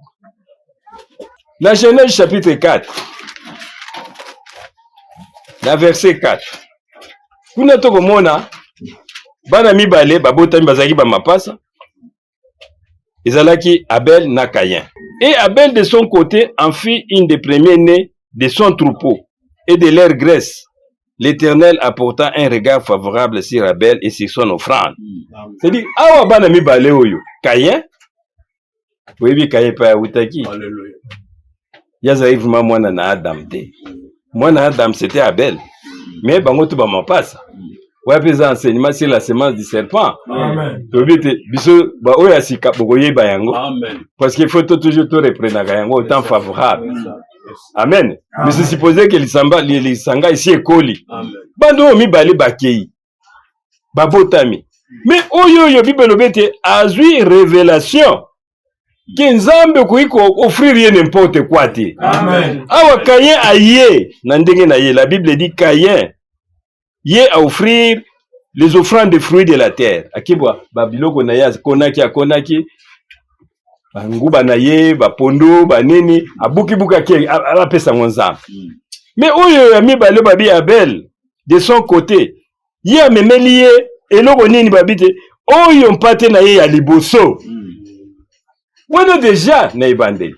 La Genèse chapitre 4. La verset 4. Kuna tokomona bana mibale babotami bazaki ba mapasa. Ezalaki Abel na Caïn. Et Abel de son côté en fit une des premiers-nés de son troupeau et de leur graisse. L'Éternel apporta un regard favorable sur Abel et sur son offrande. C'est-à-dire, awa bana mibale oyo, Caïn, oui, Caïn pa utaki. Alléluia. Yazali vraiment mwana na Adam te. Mwana Adam c'était Abel. Mais bango tu ba mapasa. Ouais, puis enseignement sur la semence du serpent. Amen. Biso ba oya sika bokoye bayango. Amen. Parce qu'il faut toujours tout reprendre yango au temps favorable. Amen. Mais c'est supposé que les sanga ici est coli. Amen. Bando mi bale bakei. Babotami. Mais oyo Bible bete azui révélation. Que Nzambe kuiko offrir rien n'importe quoi te. Amen. Awa Caïn aye na ndenge na ye. La Bible dit Caïn ye a offrir les offrandes de fruits de la terre. Akibwa babiloko na ye konaki nguba na ye bapondo banini abukibuka ke apesa Nzambe. Mais oyo ya mibale babi Abel de son côté ye amemeli ye eloko nini babite oyo mpate na ye ya liboso. Voilà déjà na ebandeli.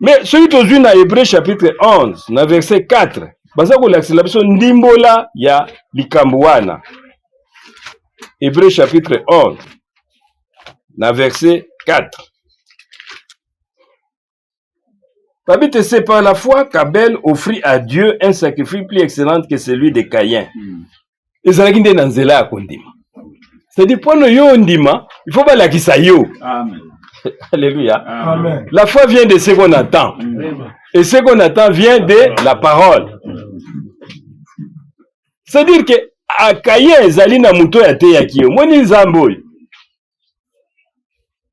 Mais celui qui na Hébreu chapitre 11 na verset 4 baza ko laksela biso ndimbola ya likambo wana. Hébreu chapitre 11 na verset 4. Babite, c'est par la foi qu'Abel offrit à Dieu un sacrifice plus excellent que celui de Caïn. Ezalaki nde na nzela ya kondima. C'est-à-dire, pour nous, il faut pas la yo. Amen. Alléluia. Amen. La foi vient de ce qu'on attend. Et ce qu'on attend vient de la parole. C'est-à-dire que à Caïn, ezali na muto ya te ya kiyo. Moni Nzambo.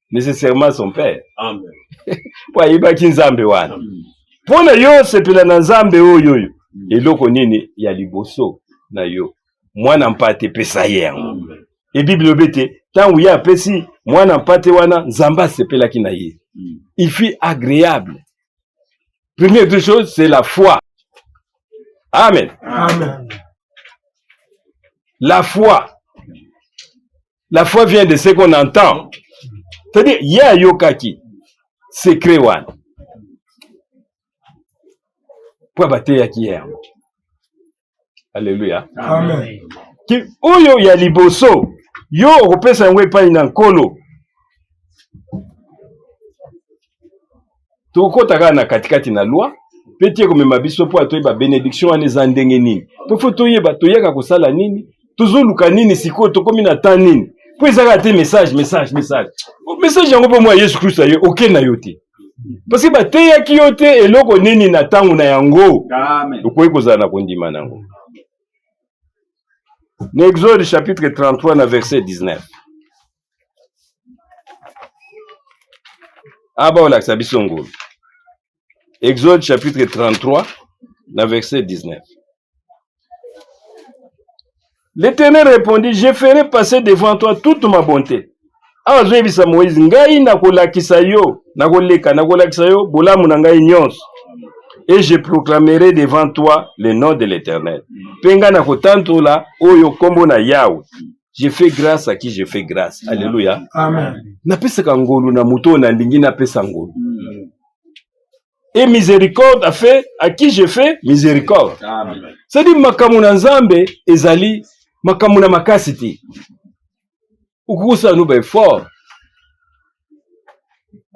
Nécessairement son père. Amen. Wa ibaki Nzambe wana. Pona yo sepela na Nzambe oyo. Eloko nini ya liboso na yo. Mwana mpate pesa yango. Et Bible bete tant où y a pesi mwana mpate wana Nzamba sepelaki na ye. Il fut agréable. Première deux choses, c'est la foi. Amen. Amen. La foi. La foi vient de ce qu'on entend. C'est-à-dire, il y a yokaki. Secret wana. Pour battre yaki hier. Alléluia. Amen. Ki oyo ya liboso. Yo opesa ngwe pa ina nkolo. Tokotaka na katikati na loi. Petie komema biso po atoyeba bénédiction wana eza ndenge nini. Pofo toyeba toyaka kosala nini. Tozoluka nini siko tokomi na temps nini. Po ezaka te message. Message yango po moi Yesu Christ ayo oke na yo te. Parce que bateyaki yo te eloko nini na tangu na yango. Amen. Okoyi kozala na kondima nango. Exode chapitre 33 na verset 19. Aba olakisa biso ngolo. Exode chapitre 33 na verset 19. L'Éternel répondit, je ferai passer devant toi toute ma bonté. Awa zoyebisa Moïse, ngai nakolakisa yo, nakolakisa yo bolamu na ngai nyonso. Et je proclamerai devant toi le nom de l'Éternel. Penga na kotantola oyo kombo na Yahweh. Je fais grâce à qui je fais grâce. Alléluia. Amen. Napesaka ngolu na muto na ndingi napesa ngolu. Et miséricorde a fait à qui je fais miséricorde. Amen. C'est-à-dire makamu na Nzambe ezali makamu na makasi te. Ukusa no ba fort.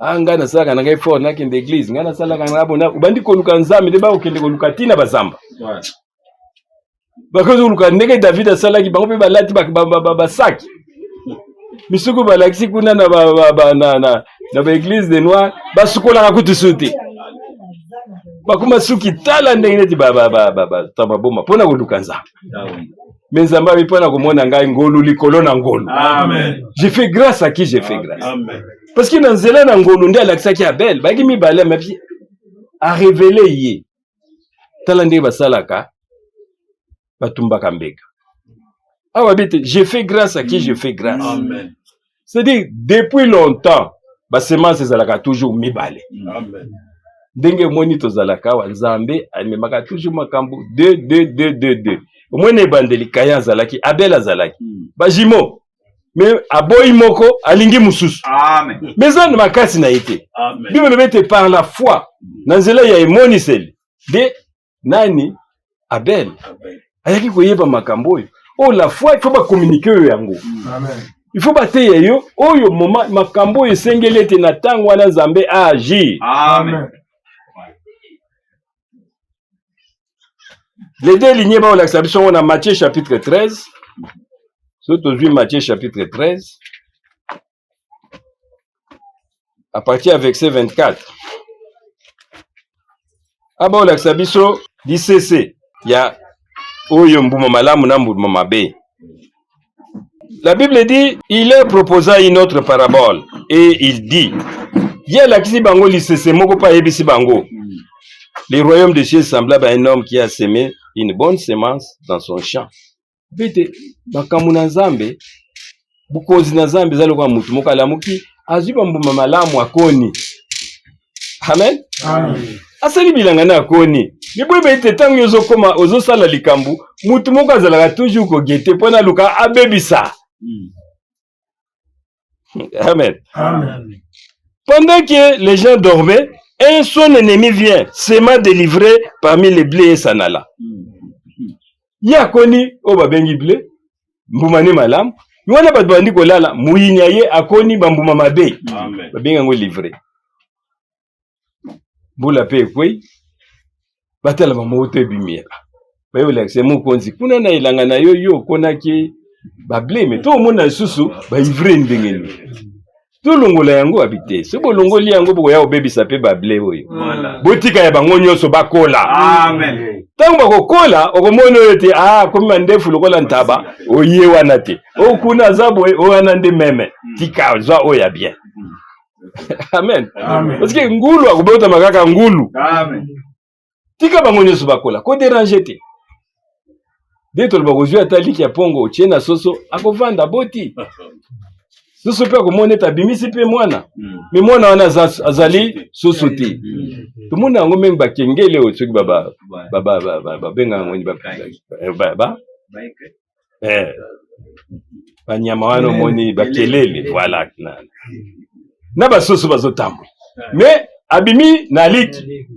Anga na sala na ngai fort na kende église, ngana sala kana bona ubandi ko luka Nzambe de ba okende ko luka tina bazamba. Bakazo luka ndenge David asala ki bango pe balati ba sac. Misuko balaki kuna na ba église de noir basukola ka kutusuti. Bakuma suki tala ndenge neti tamaboma pona ko luka Nzambe. Mais Nzamba mi pona ko mona ngai ngolu likolo na ngolu. Amen. Je fais grâce à qui je fais grâce. Amen. Parce que dans zela na ngolu nde alakisaki Abel, baki mi bale mapi a révélé ye. Tala ndenge basalaka batumbaka mbeka. Awa bite, je fais grâce à qui je fais grâce. Amen. C'est-à-dire depuis longtemps, ba semence ezalaka toujours mibale. Amen. Ndenge moni tozalaka wa Nzambe alimemaka toujours makambo 2. Omwene bandeli Kaya azalaki, Abel azalaki. Bajimo. Mais aboyi moko alingi mususu. Amen. Mais ça ne makasi na été. Amen. Bible bete par la foi. Nanzela ya emoniseli de nani Abel. Ayaki koyeba makambo yo. Oh la foi il faut pas communiquer yo yango. Amen. Il faut bateya yo oyo moment makambo yo sengeli ete na tango wana Nzambe agir. Amen. Les deux lignées, on a Matthieu chapitre 13. Surtout Matthieu chapitre 13. À partir du verset 24. Ah bon, l'Axabiso dit cessez. Il y a la Bible dit, il leur proposa une autre parabole et il dit, le royaume de Dieu semblable à un homme qui a semé une bonne semence dans son champ. Bete, bakamu na Nzambe, bukozi na Nzambe zalikuwa mutu moko alamuki, azuba mbuma malamu akoni. Amen. Amen. Asali bilanga na akoni. Libwe bete tangu yozo koma ozo sala likambu, mutu moko azalaka toujours ko gete pona luka abebisa. Amen. Amen. Pendant que les gens dormaient, un son ennemi vient, s'est délivré parmi les blés et sanala. Ya koni oba bengi blé, mbumane malam, ywana bat bandi kolala, muyinya ye akoni bambuma mabe. Amen. Babenga ngo livré. Bula pe kwei, batala mamoto bimiela. Bayo lakse mu konzi kuna na ilanga na yo konaki ba blé mais to mona susu ba livré ndengeni. To longola yango habité. Se bo longoli yango boko ya obebisa pe ba blé oyo. Voilà. Botika ya bango nyonso bakola. Amen. Tango bakokola okomono yote komi ndefu lokola ntaba oye wana te. Okuna zabo o wana nde meme. Tika zwa oya bien. Amen. Amen. Parce que ngulu akobota makaka ngulu. Amen. Tika bango nyonso bakola. Ko déranger te. Deto bakozwa ataliki ya pongo otiena soso akovanda boti. Soso pe akomoneta bimisi pe mwana. Mais mwana wana azali soso te. Tumuna ngo mengi bakengele o soki baba benga ngoni ba banyama wana moni bakelele voilà na basoso bazotambo mais abimi na liki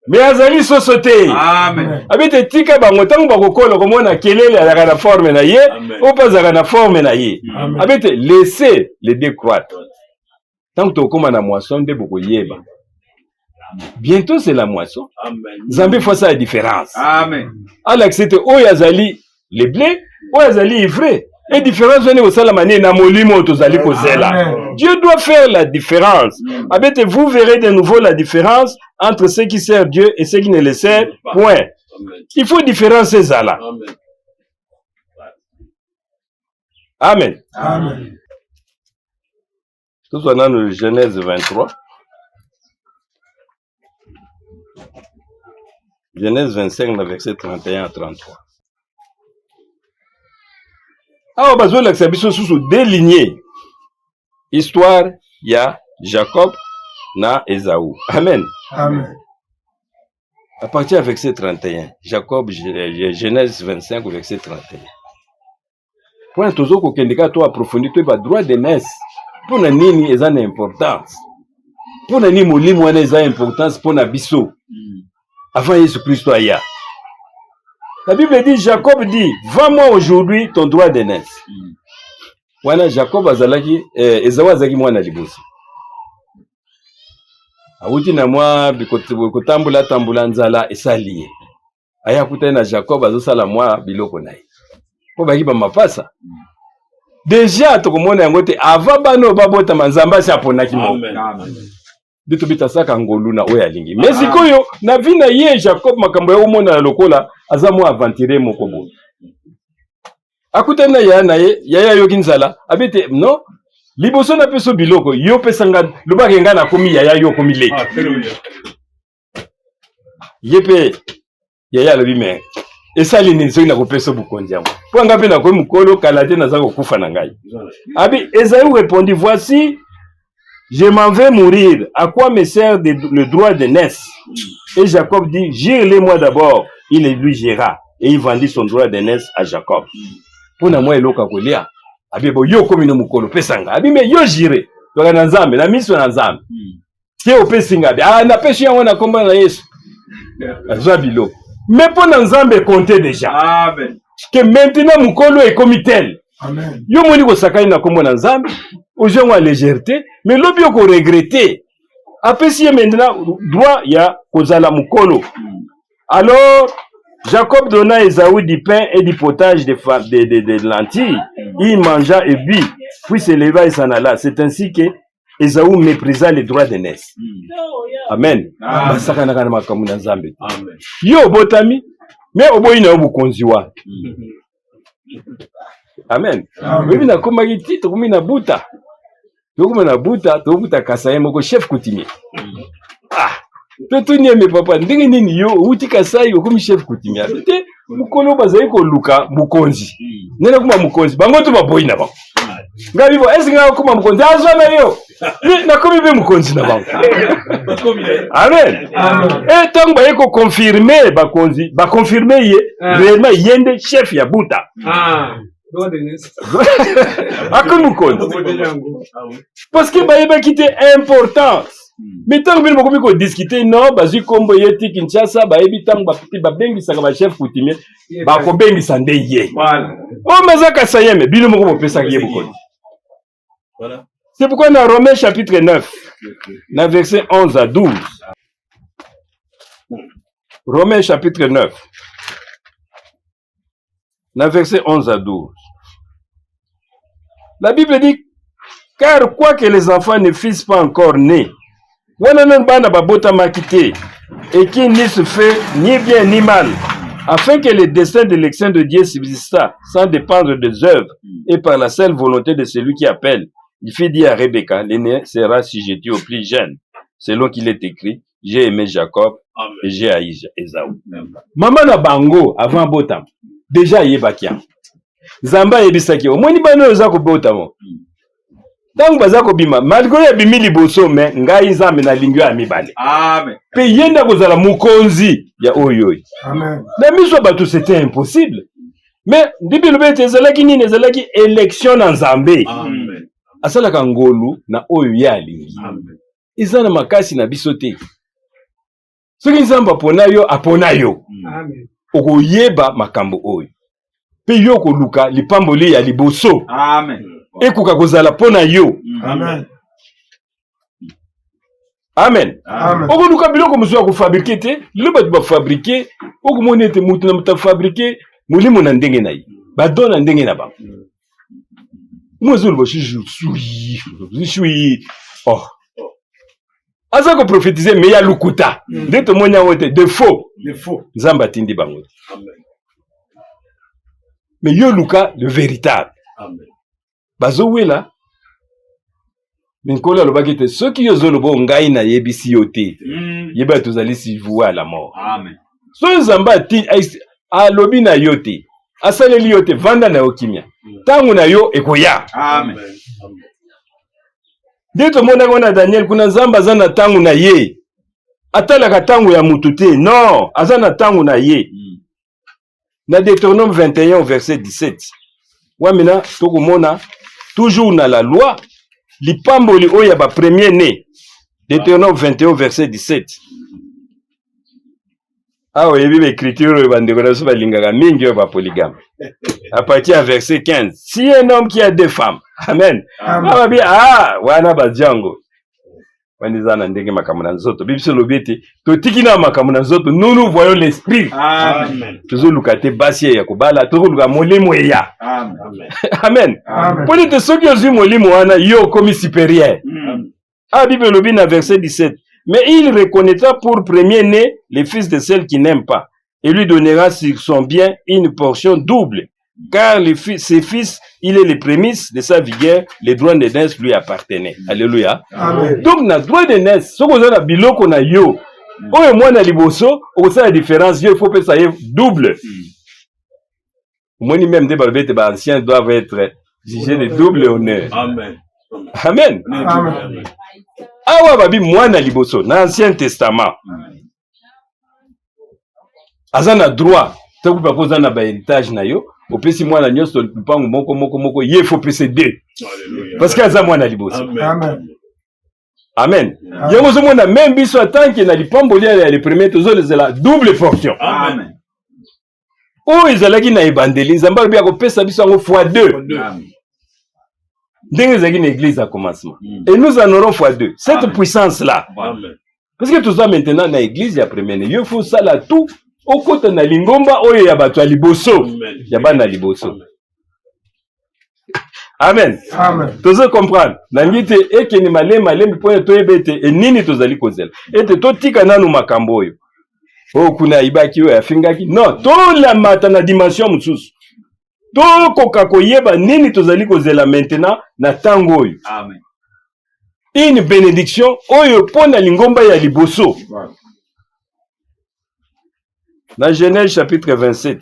mais azali soso te. Amen. Abite tika bango tango bakokola komona kelele azaka na forme na ye ou pas azaka na forme na ye. Abite laissez les décroître. Tant que tokoma na moisson de boko yeba. Bientôt c'est la moisson. Amen. Nzambe faut ça la différence. Amen. Alors c'était oyazali les blés, oyazali ivre. Et différence venez au salamane na molimo tozali kozela. Dieu doit faire la différence. Abete vous verrez de nouveau la différence entre ceux qui servent Dieu et ceux qui ne le servent point. Il faut différencier ça là. Amen. Amen. Tout ça dans le Genèse 23. Genèse 25, verset 31 à 33. Alors, besoin de l'exhibition sous deux lignées. Histoire, il y a Jacob na Esaü. Amen. Amen. À partir du verset 31, Jacob, Genèse 25, verset 31. Point toujours qu'on kendika toi approfondir toi droit de naissance. Pour na nini eza na importance. Pour na nini molimo wana eza importance pour na biso. Avant Jésus Christ aya. La Bible dit, Jacob dit, vends-moi aujourd'hui ton droit de naissance. Wana Jacob azalaki, Esaü azalaki mwana libosi. Awuti na mwa bikotambula tambula nzala esaliye. Aya kutana na Jacob azosala mwa biloko naye. Po baki ba mapasa. Déjà tokomona yango te ava bano babota manzamba si aponaki mo. Amen. Bitu bitasaka ngolu na oya lingi. Mais sikoyo na vina ye Jacob makambo ya omona na lokola azamu aventurer moko bo. Akutana ya na ye ya yoki nzala abete no liboso na peso biloko yo pesanga lubake ngana komi ya yo komi leki. Alléluia. Yepe ya lobi me esali ni nzoki na kopeso bukonzi yango. Po ngape na komi mukolo kalate na zako kufa na ngai. Abi Esaü répondit voici je m'en vais mourir. À quoi me sert le droit de naissance? Et Jacob dit, gire-les-moi d'abord. Il les lui gira. Et il vendit son droit de naissance à Jacob. Pour na moi eloka kolia. Abi bo yo komi no mukolo pesanga. Abi me yo gire. Toka na Nzambe, na miso na Nzambe. Tie opesinga. Na peshi yango na komba na Yesu. Azwa biloko. Mais pour na Nzambe compter déjà. Amen. Que maintenant mukolo est comme tel. Amen. Yo moni ko sakani na kombo na Nzambe. Aujourd'hui à légèreté, mais l'objet qu'on regrettait. Après si maintenant droit ya kozala mukolo. Alors Jacob donna à Ésaü du pain et du potage de lentilles. Il mangea et but, puis se leva et s'en alla. C'est ainsi que Ésaü méprisa les droits d'aînesse. Amen. Yo botami, mais oboyi na obukonziwa. Amen. Webi na komaki titre kumi na buta. Tokuma na buta, tokuta Kasai moko chef coutumier. Ah, totunie me papa, ndenge nini yo uti Kasai okomi chef coutumier. Te mukolo bazali ko luka mukonzi. Nena kuma mukonzi, bango to baboyi na bango. Ngabi bo esinga kuma mukonzi azwa na yo. Na komi be mukonzi na bango. Amen. Et tant ba yeko confirmer bakonzi, ba confirmer ye réellement yende chef ya buta. Parce que bah quitté important. Mais tant que nous pouvons discuter non, bazu kombo yeti Kinshasa, bah ebi tant ba petit ba bengi saka ba chef coutumier, ba ko bengi sande ye. Oh mazaka sayeme, bino moko pesa ye bokoni. Voilà. C'est pourquoi dans Romains chapitre 9, dans verset 11 à 12. Romains chapitre 9. Dans verset 11 à 12. La Bible dit, car quoi que les enfants ne fussent pas encore nés, et qui n'y se fait ni bien ni mal, afin que le dessein de l'élection de Dieu subsista sans dépendre des œuvres et par la seule volonté de celui qui appelle. Il fit dire à Rebecca, l'aîné sera sujeté au plus jeune, selon qu'il est écrit, j'ai aimé Jacob et j'ai haï Ésaü. Maman na bango avant Botam, déjà yebakia. Zamba yebisaki, au moins ni bano zako Botamo. Donc bazako bima, malgré yabimi liboso mais ngai nzambe na lingyo ya mibale. Amen. Pe yenda kozala mukonzi ya oyoy. Amen. Na miso batu c'était impossible. Mais ndibi lobete ezalaki nini ezalaki élection na Nzambe. Amen. Asalaka ngolu na oyo ya lingi. Amen. Izana makasi na bisote. Soki Nzambe apona yo. Amen. Okoyeba makambo oyo. Pe yo ko luka lipamboli ya liboso. Amen. Ekuka kozala pona yo. Amen. Amen. Amen. Oko luka biloko muso ko fabriquer te, liloba ba fabriquer, oko monete mutu na muta fabriquer, mulimo na ndenge na yi. Ba dona ndenge na ba. Mozulu bo shui. Oh. Asa ko prophétiser mais ya lukuta. Ndeto monya wote de faux. Nzamba tindi bango. Amen. Mais yo luka le véritable. Amen. Bazo wela. Minkola lobaki te ceux qui yozo lobo ngai na yebisi yote. Yeba tozali si vous à la mort. Amen. So nzamba ti a lobi na yote. Asaleli yote vanda na okimia. Tangu na yo ekoya. Amen. Dito mona ngona Daniel kuna nzamba zana tangu na ye. Atala ka tangu ya mutu te. Non, azana tangu na ye. Na Deutéronome 21 verset 17. Wamina toko mona toujours na la loi lipamboli oya ba premier né. Deutéronome 21 verset 17. Ah oui, l'écriture bandeko na so balingaka mingi ba polygame. À partir du verset 15. Si un homme qui a deux femmes. Amen. Amen. Wana bajango. Wanizana ndenge makamuna nzoto. Bibiso lobete totiki na makamuna nzoto. Nous voyons l'esprit. Amen. Toujours lukate basi ya kubala, toujours luka molimo ya. Amen. Amen. Pour te soki ozu molimo wana yo comme supérieur. Ah Bible lobi na verset 17. Mais il reconnaîtra pour premier-né les fils de celle qui n'aime pas et lui donnera sur son bien une portion double. Car ses fils, il est les prémices de sa vigueur, les droits de naissance lui appartenaient. Alléluia. Amen. Donc, na droit de naissance, ce qu'on a biloko na yo, oyo mwana liboso, on sait la différence, il faut que ça y ait double. Moi, même des balbêtes, les anciens doivent être jugés de double honneur. Amen. Amen. Amen. Awa babi mwana liboso, na Ancien Testament. Azana droit, tant que pas na ba héritage na yo. Au pesi mwana nyoso lupango moko ye faut précéder. Parce que aza mwana liboso. Amen. Amen. Yango zo mwana même biso atanki na lipamboli ya les premiers tozo les la double portion. Amen. O ezalaki na ebandeli nzamba bi akopesa biso ngo x2. Amen. Ndenge ezalaki na église à commencement. Et nous en aurons x2. Cette puissance là. Amen. Parce que tout ça maintenant na église ya première, il faut ça là tout. okota na lingomba oyo ya bato ya liboso ya bana liboso. Amen. Amen. Tozo comprendre. Nangi te ekeni malembe po to ebete enini tozali kozela. Ete totika nanu makambo oyo. O kuna ibaki oyo afingaki. Non, to la mata na dimension mosusu. To koka koyeba nini tozali kozela maintenant na tango oyo. Amen. Une bénédiction oyo pona lingomba ya liboso. Dans Genèse chapitre 27,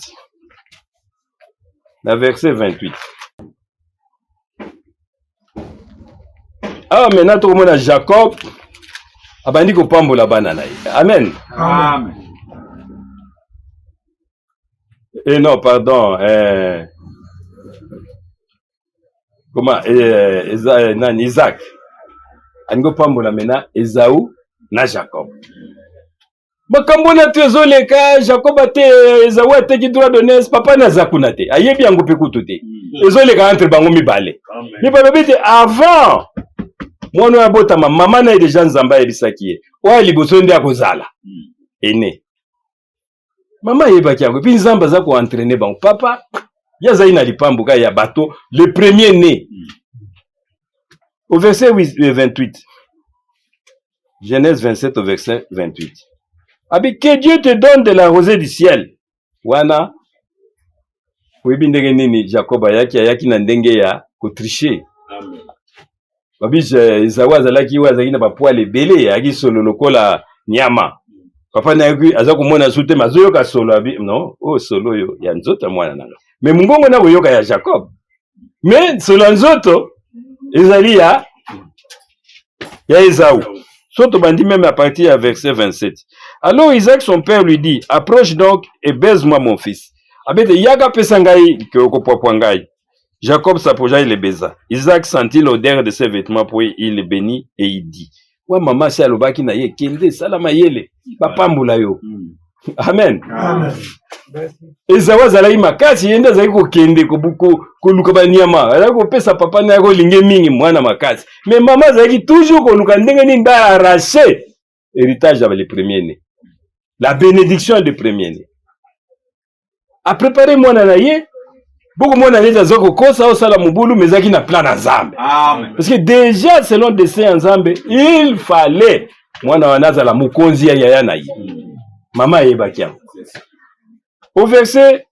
na verset 28. Ah, maintenant, tout le monde a Jacob. Abandi ko pambola bana na ye. Amen. Amen. Et non, pardon. Comment Isaac. Ango pambola maintenant Esaú na Jacob. Makambo na tezoleka Jacob ate Esaú ate ki droit d'honneur papa na zakuna te. Ayebi yango pe kutu te. Ezoleka entre bango mibale. Mais papa bete avant mwana ya botama mama na déjà nzamba yebisaki ye. Oya liboso ndi akozala. Ene. Mama yebaki yango puis nzamba za ko entraîner bango papa yaza ina lipambuka ya bateau le premier né. Au verset 28. Genèse 27 au verset 28. Abi que Dieu te donne de la rosée du ciel. Wana webi ndenge nini Jacob ayaki na ndenge ya ko tricher. Amen. Babi Esaú azalaki wazaki na bapoile ebele aki solo lokola nyama. Papa na yaki aza komona sute mazoyo ka solo abi non oh solo yo ya nzoto mwana nanga. Mais mungongo na koyoka ya Jacob. Mais solo nzoto ezali ya Esaú. Soto bandi même à partir à verset 27. Alors Isaac son père lui dit, approche donc et baise-moi mon fils. Abete yaga pesangai ke okopwa ngai. Jacob s'approcha et le baisa. Isaac sentit l'odeur de ses vêtements puis il le bénit et il dit, ouais maman si alobaki na ye kende salama yele bapambula yo. Amen. Amen. Esaú azalaki makasi yende azalaki kokende koluka banyama azalaki kopesa papa na yako linge mingi mwana makasi mais mama azalaki toujours koluka ndenge nini nda arraché héritage ya le premier né, la bénédiction de premier né. A préparé mwana na ye beaucoup mwana na ye aza kokosa osala mobulu mais ezalaki na plan na Nzambe. Amen. Parce que déjà selon dessein ya Nzambe il fallait mwana wana azala mokonzi ya yaya na ye. Maman yebaki yango. Au verset,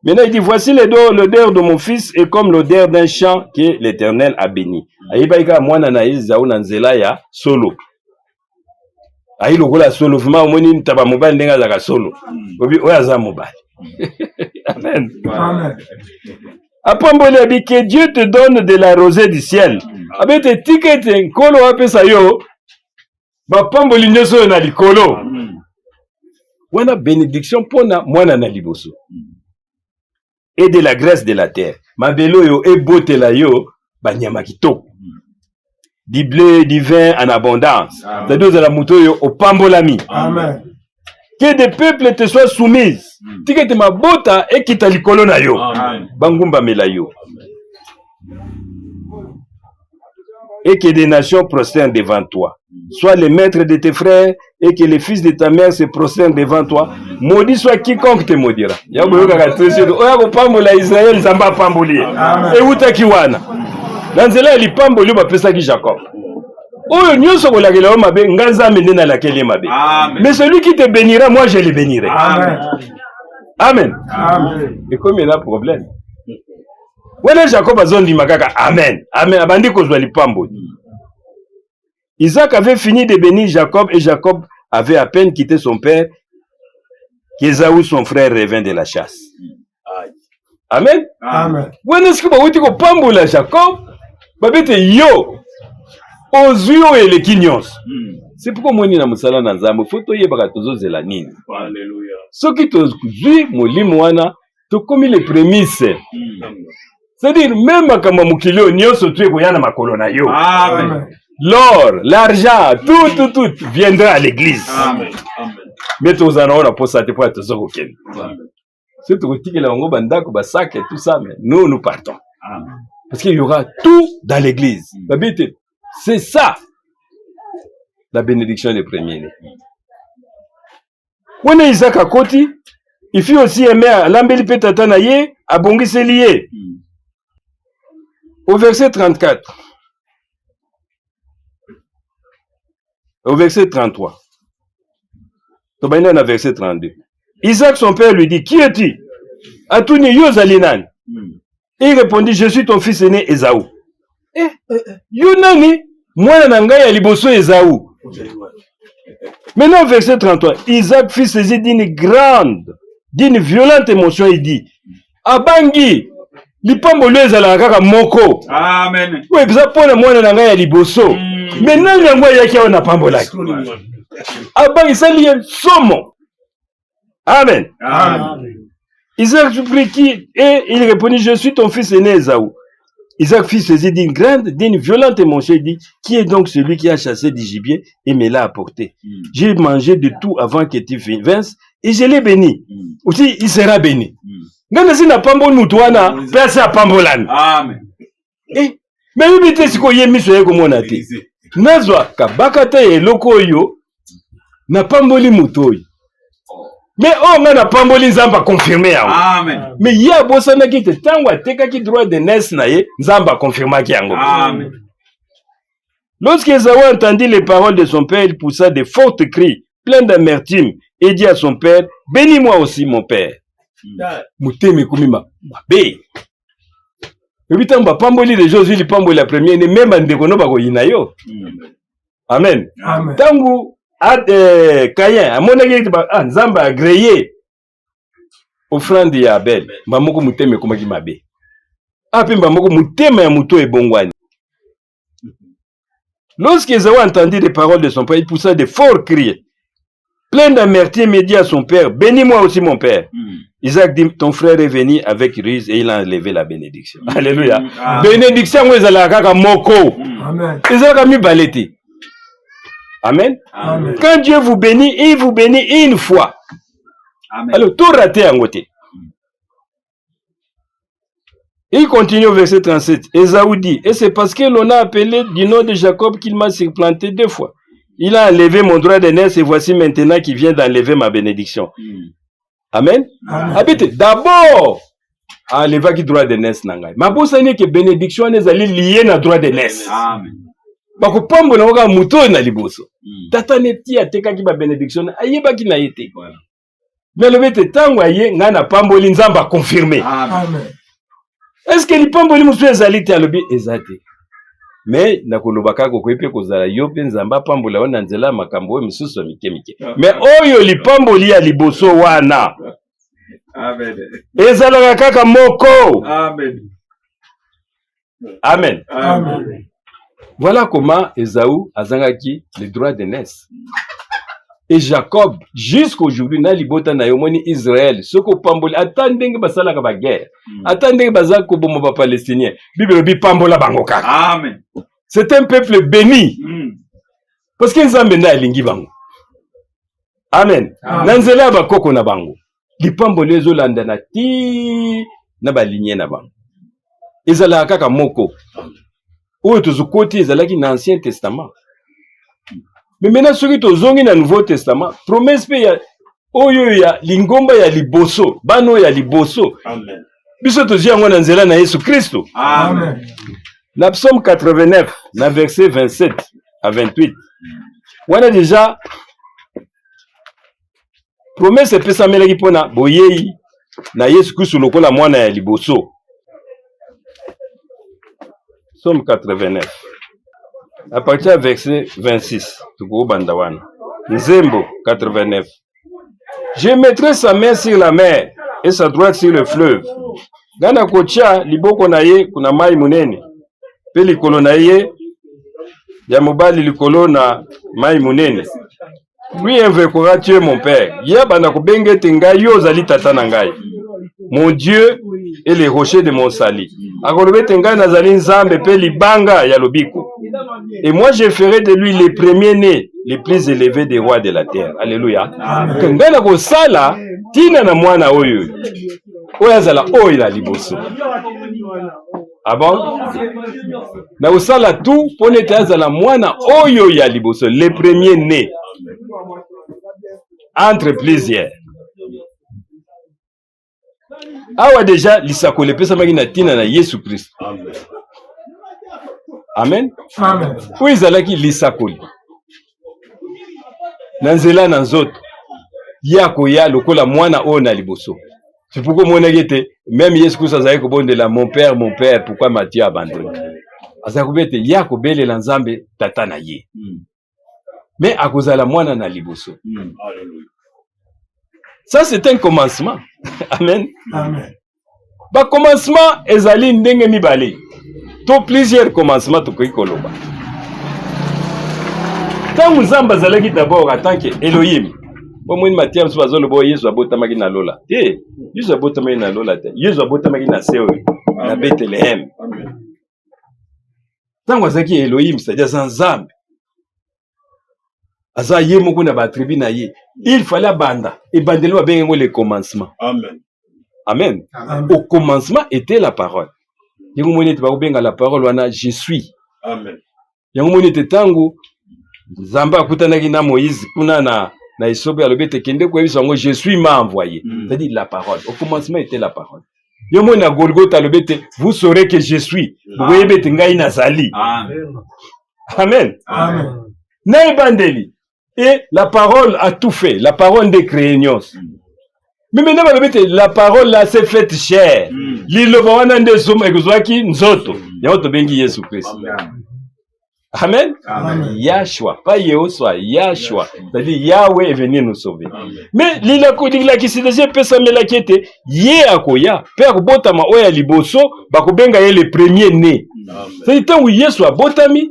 maintenant il dit, voici l'odeur de mon fils est comme l'odeur d'un champ que l'Éternel a béni. Aïbaïka mwana na Esaú na nzela ya solo. Aïe lokola solo, vraiment omoni ntaba mobali ndenga zaka solo. Obi oya za mobali. Amen. Amen. Apamboli abi que Dieu te donne de la rosée du ciel. Abete tikete nkolo apesa yo. Ba pamboli nyoso na likolo. Wana bénédiction pona mwana na liboso. Et de la graisse de la terre. Mabelo yo ebotela yo banyama kitoko. Du blé, du vin en abondance. C'est-à-dire de la moto yo opambolami. Amen. Que des peuples te soient soumises. Tikete mabota ekita likolo na yo. Amen. Bangumba mela yo. Et que des nations prosternent devant toi. Sois le maître de tes frères et que les fils de ta mère se prosternent devant toi. Maudit soit quiconque te maudira. Yaboyoka katresio. Oya ko pambola Israël zamba pamboli. E utaki wana. Na nzela lipamboli ba pesa ki Jacob. Oyo nyonso kolakela o mabe nganza mende na lakeli mabe. Mais celui qui te bénira, moi je le bénirai. Amen. Amen. Amen. Et comme il y a un problème. Voilà Jacob a zondi makaka. Amen. Amen. Abandi kozwa lipamboli. Isaac avait fini de bénir Jacob et Jacob avait à peine quitté son père qu'Esaú, son frère, revint de la chasse. Amen. Amen. Bueno, est-ce que vous avez pambola Jacob? Babete yo. Ozuyo et les quignons. C'est pourquoi moi, na musala na nzambe, faut to yebaka tozo zela nini. Alléluia. Ce qui te zui, molimo wana, to komi les prémices. C'est-à-dire, même quand mukilio nyonso tu ekoyana makolo na yo. Amen. L'or, l'argent, tout viendra à l'église. Amen. Amen. Mais tous en ont pour ça, pour être zoken. C'est tout que la ongo bandako basak et tout ça, mais nous partons. Amen. Parce qu'il y aura tout dans l'église. C'est ça la bénédiction des premiers-nés. Wana Isaac akoti, il fit aussi aimer à l'ambeli pe tata na ye, abongiseli ye. Au verset 34. Au verset 33. Tobaina na verset 32. Isaac, son père, lui dit, qui es-tu? Atuni Yozalinan. Il répondit, je suis ton fils aîné Esaü. Yonani, moi nanga ya liboso Esaü. Maintenant, verset 33. Isaac fit saisir d'une violente émotion, il dit, Abangi, lipambo lyo ezala kaka moko. Amen. Oui, bisa pona mwana nanga ya liboso. Maintenant, yango yaki awa na pambolaki. Abangi sali ye somo. Amen. Amen. Isaac supplie qui et il répondit, je suis ton fils aîné Esaü. Isaac fit saisir d'une violente émotion, il dit, qui est donc celui qui a chassé du gibier et me l'a apporté? J'ai mangé de tout avant que tu vinsses et je l'ai béni. Aussi, il sera béni. Ngana si na pambol mutuana, place à pambolane. Amen. Eh, mais oui, mais t'es quoi, miso ye komona te. Nazwa, kabakata ye loko yo, na pamboli mutoyi. Mais on a pamboli nzamba confirmé. Amen. Mais il y a bosana qui te tangwa teka ki droit de nes na ye nzamba confirma ki yango. Amen. Lorsque Esaü entendit les paroles de son père, il poussa de forts cris, pleins d'amertume, et dit à son père, bénis-moi aussi mon père. Muteme kumima babe. Ebitamba pamboli les Josué li pamboli la première ne même ndeko no bako yinayo. Amen. Amen. Tangu Caïn amonaki nzamba agréé offrande ya Abel, mbamoko muteme komaki mabe. Ape mbamoko mutema ya muto ebongwani. Lorsque Esaü entendit les paroles de son père, il poussa de forts cris, plein d'amertume, et dit à son père, bénis-moi aussi mon père. Isaac dit, ton frère est venu avec ruse et il a enlevé la bénédiction. Alléluia. Bénédiction, vous avez la moko. Amen. Isaac a mis baleti. Amen. Amen. Quand Dieu vous bénit, il vous bénit une fois. Amen. Alors, tout raté en côté. Il continue au verset 37. Esaü dit, et c'est parce que l'on a appelé du nom de Jacob qu'il m'a supplanté 2 fois. Il a enlevé mon droit d'aînesse et voici maintenant qu'il vient d'enlever ma bénédiction. Amen. Habite, d'abord, enleva qui droit d'aînesse nangai. Ma bossa n'est que bénédiction n'est allée liée na droit d'aînesse. Amen. Bako pambo na waka muto na liboso. Tata neti ateka ki ba bénédiction ayeba ki na yete. Mais le bete tango aye ngana pambo linzamba confirmé. Amen. Est-ce que li pambo li musu ezali te alobi ezate? Mais nakolobaka ko kwepe kozala yo pe nzamba pambo la wana nzela makambo misusu mike mike. Mais oyo li pambo li ya liboso wana. Amen. Ezalaka kaka moko. Amen. Amen. Amen. Voilà comment Esaü azangaki le droit d'aînesse. Et Jacob, jusqu'aujourd'hui, na libota na yomoni Israël, soko pamboli, attendez basala ka guerre. Attendez bazak ko bomo ba palestinien. Bible bi pambola bango kaka. Amen. C'est un peuple béni. Parce que nzambe na lingi bango. Amen. Nanzela ba koko na bango. Li pamboli ezolanda na ti na ba lignée na bango. Ezala kaka moko. Oyo tozukoti ezalaki na Ancien Testament. Mais maintenant, ceux qui ont dans le Nouveau Testament, promesse ya oyo ya lingomba ya liboso, bano ya liboso. Amen. Biso tozi yango na nzela na Yesu Christo. Amen. Na Psaume 89, na verset 27 à 28. On a déjà promesse epesamelaki pona boyei na Yesu Christo lokola mwana ya liboso. Psaume 89. À partir du verset 26, Nzembo 89. Je mettrai sa main sur la mer et sa droite sur le fleuve. Gana kocha liboko na ye kuna mai munene. Pe likolo na ye ya mobali likolo na mai munene. Lui invoquera Dieu mon père. Ya bana ko bengete ngai yo zali tata na ngai. Mon Dieu est le rocher de mon salut. Akolobete ngai nazali nzambe pe libanga ya lobiko. Et moi, je ferai de lui les premiers-nés, les plus élevés des rois de la terre. Alléluia. Kengana ko sala tina na mwana oyo. Oya zala oyo la liboso. Ah bon? Na ko sala tout pone te azala mwana oyo ya liboso, les premiers-nés. entre plusieurs. Awa déjà lisako le pesa maki na tina na Yesu Christ. Amen. Amen. Où izalaki lisakoli na nzela na nzoto yako ya lokola mwana oyo na liboso. C'est pourquoi mon égete même Yesu Christ azali ko bondela mon père, pourquoi Matthieu abandonné. Azali ko bete yako bele la nzambe tata na ye. Mais akozala mwana na liboso. Alléluia. Ça c'est un commencement. Amen. Amen. Ba commencement ezali ndenge mibale. To plusieurs commencements to koloba. Tant Nzamba zalaki d'abord en tant que Elohim. Bon moi Matthieu so bazolo bo Yesu abotamaki na lola. Yesu abotamaki na lola te. Yesu abotamaki na Seoul, na Bethlehem. Amen. Tant wazaki Elohim, c'est-à-dire Nzambe. Aza ye moko na ba tribu na ye. Il fallait banda et bandelo ba bengo le commencement. Amen. Amen. Amen. Au commencement était la parole. Yango moni te ba benga la parole wana je suis. Amen. Yango moni te tango Nzamba akutanaki na Moïse kuna na Isobe alobete kende ko yebiso ngo je suis m'a envoyé. C'est-à-dire la parole. Au commencement était la parole. Yo moni na Golgotha alobete vous saurez que je suis. Vous voyez bete ngai nazali. Amen. Amen. Amen. Na ebandeli. Et la parole a tout fait. La parole des créations. Mais maintenant, la parole là s'est faite chère. L'île wana nde somo ekozwaki nzoto. Yango bengi Yesu Christ. Amen. Amen. Yahshua, pas Yehoshua, Yahshua. C'est-à-dire Yahweh est venu nous sauver. Mais l'île la qui s'est déjà pesa melakete, ye akoya, père botama oya liboso, bakobenga ye le premier né. C'est tant où Yesu a botami,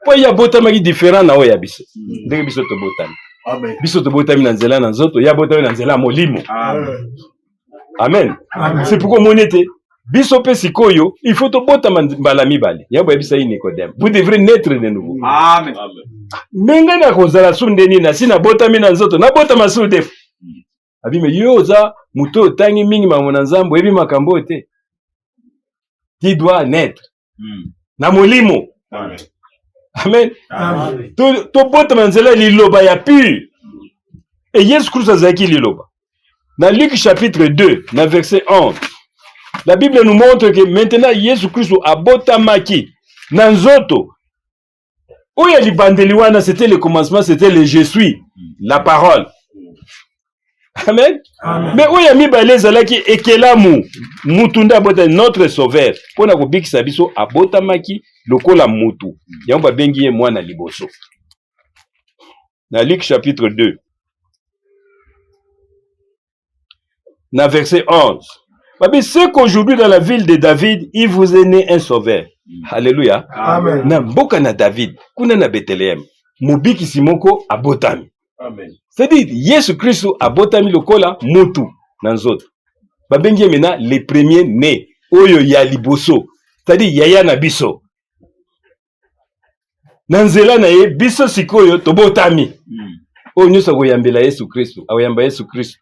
po ya botama qui différent na oya biso. Ndenge biso to botami. Amen. Biso to botami na nzela na nzoto, ya botami na nzela molimo. Amen. Amen. Amen. C'est pourquoi mon été, biso pe sikoyo, il faut to botama mbala mibale. Ya boya bisa Nicodème. Vous devrez naître de nouveau. Amen. Menga na kozala sundeni na sina botami na nzoto, na botama sudefu. Abime yoza muto tangi mingi mamona nzambo ebi makambo te. Qui doit naître na molimo. Amen. Amen. Amen. To botama nzela liloba ya pur. Et Yesu Christ azaki liloba. Dans Luc chapitre 2, dans verset 11, la Bible nous montre que maintenant Yesu Christ a botamaki na nzoto. Oya libandeli wana c'était le commencement, c'était le je suis, la parole. Amen. Amen. Mais oya mibale zalaki ekelamu mutunda bota notre sauveur. Pona ko bikisa biso abotamaki lokola mutu. Yango ba bengi ye mwana liboso. Na Luc chapitre 2. Na verset 11. Babi, c'est qu'aujourd'hui dans la ville de David, il vous est né un sauveur. Alléluia. Amen. Na mboka na David, kuna na Bethlehem. Mubiki simoko abotami. Amen. C'est-à-dire, Yesu Christ abotami lokola mutu na nzoto. Babengi mena les premiers nés. Oyo ya liboso. C'est-à-dire, yaya na biso. Na nzela na ye, biso sikoyo tobotami. Oyo nyusa koyambela Yesu Christ. Aoyamba Yesu Christ.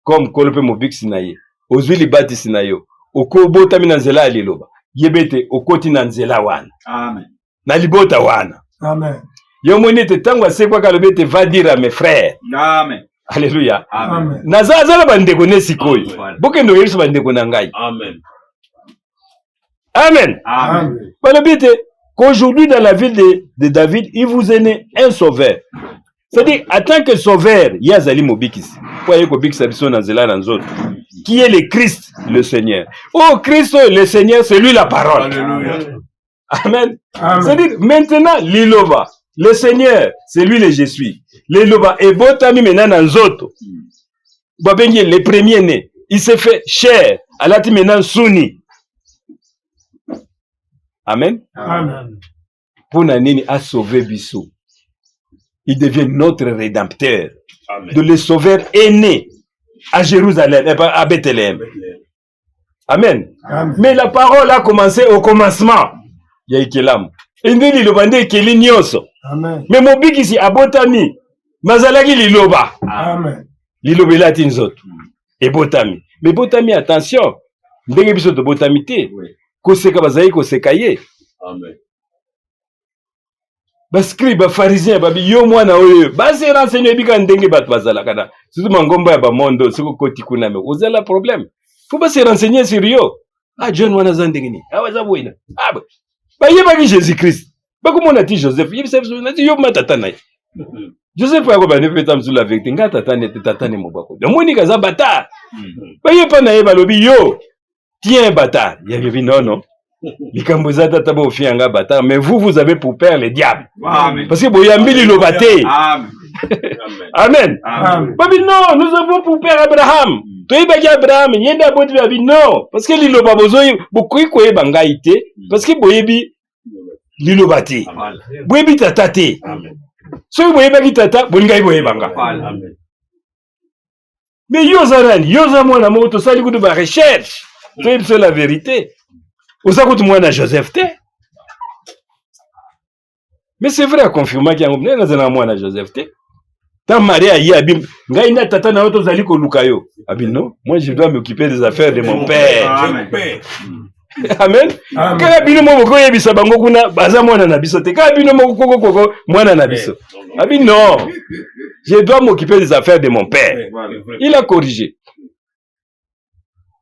Comme kolope mobiksi na ye. Ozwi libatisi na yo. Oko botami na nzela ya liloba. Yebete okoti na nzela wana. Amen. Na libota wana. Amen. Yo moni te tango asekwa kalobete va dire à mes frères. Amen. Alléluia. Amen. Naza azala bandeko ne sikoyo. Amen. Bokendo yesu bandeko na ngai. Amen. Amen. Amen. Balobete qu'aujourd'hui dans la ville de David, il vous est né un sauveur. C'est-à-dire, en tant que sauveur, il y a Zali Mobikis. Qui est le Christ, le Seigneur. Oh, Christ, le Seigneur, c'est lui la parole. Alléluia. Amen. Amen. C'est-à-dire, maintenant, l'Iloba, le Seigneur, c'est lui le je suis. L'Iloba, et Botami maintenant Nzoto. Babengi, le premier né, il s'est fait cher. Alati maintenant Souni. Amen. Amen. Pour Nanini a sauvé Bissou. Il devient notre rédempteur. Amen. De le sauveur est né à Jérusalem, à Bethléem. Amen. Amen. Mais la parole a commencé au commencement. Il y a Ikelam. Et nous, il y a Ikeli Nyoso. Amen. Mais mon big ici, Abotami. Mazalagi Liloba. Amen. Liloba Latinzot. Et Botami. Mais Botami, attention. Ndenge biso de Botami te. Koseka bazai koseka ye. Amen. bascribe bafarisien babi yo mwana oyo basi renseigner bika ndenge bato bazala kana surtout mangomba ya bamondo siko koti kuna me ozala problème faut basi renseigner sur yo John wana za ndenge ni awaza boina ba yebaki Jésus Christ bakomona ti Joseph yebisa nati yo matata naye Joseph yako bane peta mzula vérité nga tata ne tata ne mobako de moni kaza bata ba yepa na ye balobi yo tiens bata yebi non likambo za tata ba ofianga bata mais vous avez pour père le diable parce que boyambi lo baté amen babi non nous avons pour père Abraham toi ibaki Abraham yenda boti babi non parce que lilo babozo bokoyi koyeba ngai te parce que boyebi lilo baté boyebi tata te so boyebaki tata bolingai boyebanga mais yoza mwana moto sali kutu ba recherche c'est la vérité oza kutu mwana Joseph te mais c'est vrai à confirmer qu'il y a un mwana Joseph te tant Maria y a bim ngai na tata na oto zali ko lukayo abi non moi je dois m'occuper des affaires de mon père amen kala bino mo ko yebisa bango kuna baza mwana na biso te kala bino mo koko mwana na biso abi non je dois m'occuper des affaires de mon père il a corrigé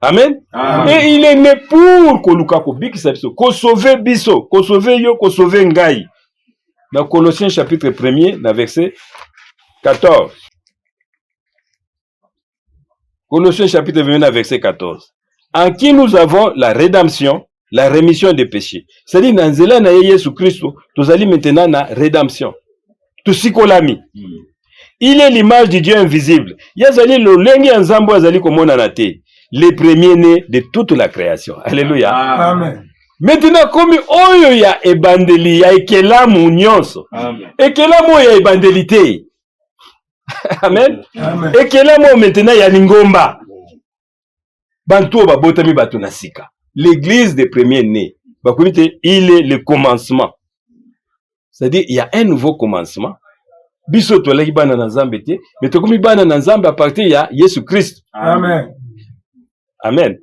amen et il est né pour koluka ko bikisa biso ko sauver biso ko sauver yo ko sauver ngai dans Colossiens chapitre 1er na verset 14 Colossiens chapitre 1 verset 14 en qui nous avons la rédemption, la rémission des péchés. C'est-à-dire, dans Zéla na Jésus Christ, nous allons maintenant la rédemption. Tout ce qu'on a mis. Il est l'image du Dieu invisible. Yazali le lengi ensemble azali komona na te. Les premiers-nés de toute la création. Alléluia. Amen. Maintenant, comme oyo ya ebandeli ya ekelamu nyonso. Ekelamu ya ebandelité. Amen. Ekelamu maintenant ya lingomba. Bantu babotami batu na sika. L'église des premiers-nés. Il est le commencement. C'est-à-dire, il y a un nouveau commencement. Biso tolaki bana na Nzambe te, mais tokomi bana na Nzambe à partir ya Jésus Christ. Amen. Amen.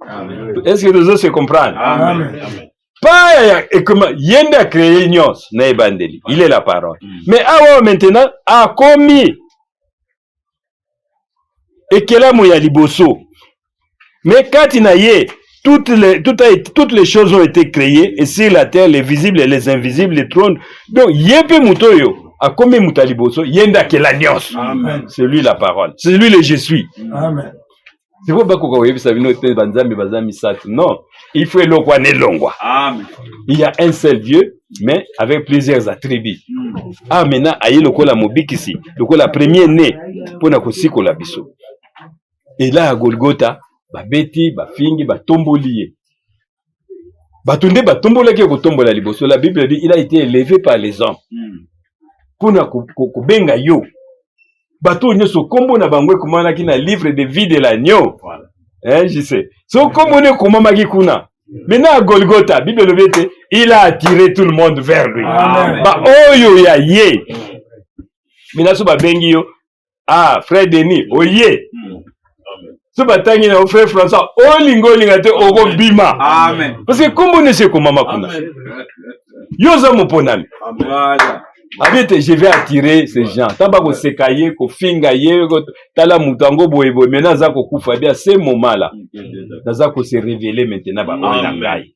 Est-ce que les autres se comprennent? Amen. Pas comment yende a créé nyos na ebandeli. Il est la parole. Mais awa maintenant a commis ekelamu ya liboso. Mais quand il y a toutes les choses ont été créées, et sur la terre, les visibles et les invisibles, les trônes. Donc, Yepe Mutoyo, a combien Mutaliboso, Yenda Kelanios. C'est lui la parole. C'est lui le je suis. Amen. C'est pas que vous savez, non. Il faut le longwa. Il y a un seul Dieu, mais avec plusieurs attributs. Ah, maintenant, aïe le kola mobikisi, le kola premier né, pour na kosiko la biso. Et là, à Golgotha, babeti bafingi batomboli batunde batombola ke kotombola liboso la Bible dit il a été élevé par les hommes pona ko benga yo bato nyoso kombo na bangwe komana ki na livre de vie de l'agneau je sais so kombo ne komama ki kuna maintenant à Golgotha Bible dit il a attiré tout le monde vers lui ba oyo ya ye maintenant so ba bengi yo frère Denis oye ce batangi na frère François olingo lingate oko bima amen parce que kombo ne se komama kuna yoza moponami abete je vais attirer ces gens tamba ko sekaye ko finga ye ko tala mutango boyebo maintenant za ko kufa bien ce moment là za ko se révéler maintenant ba na ngai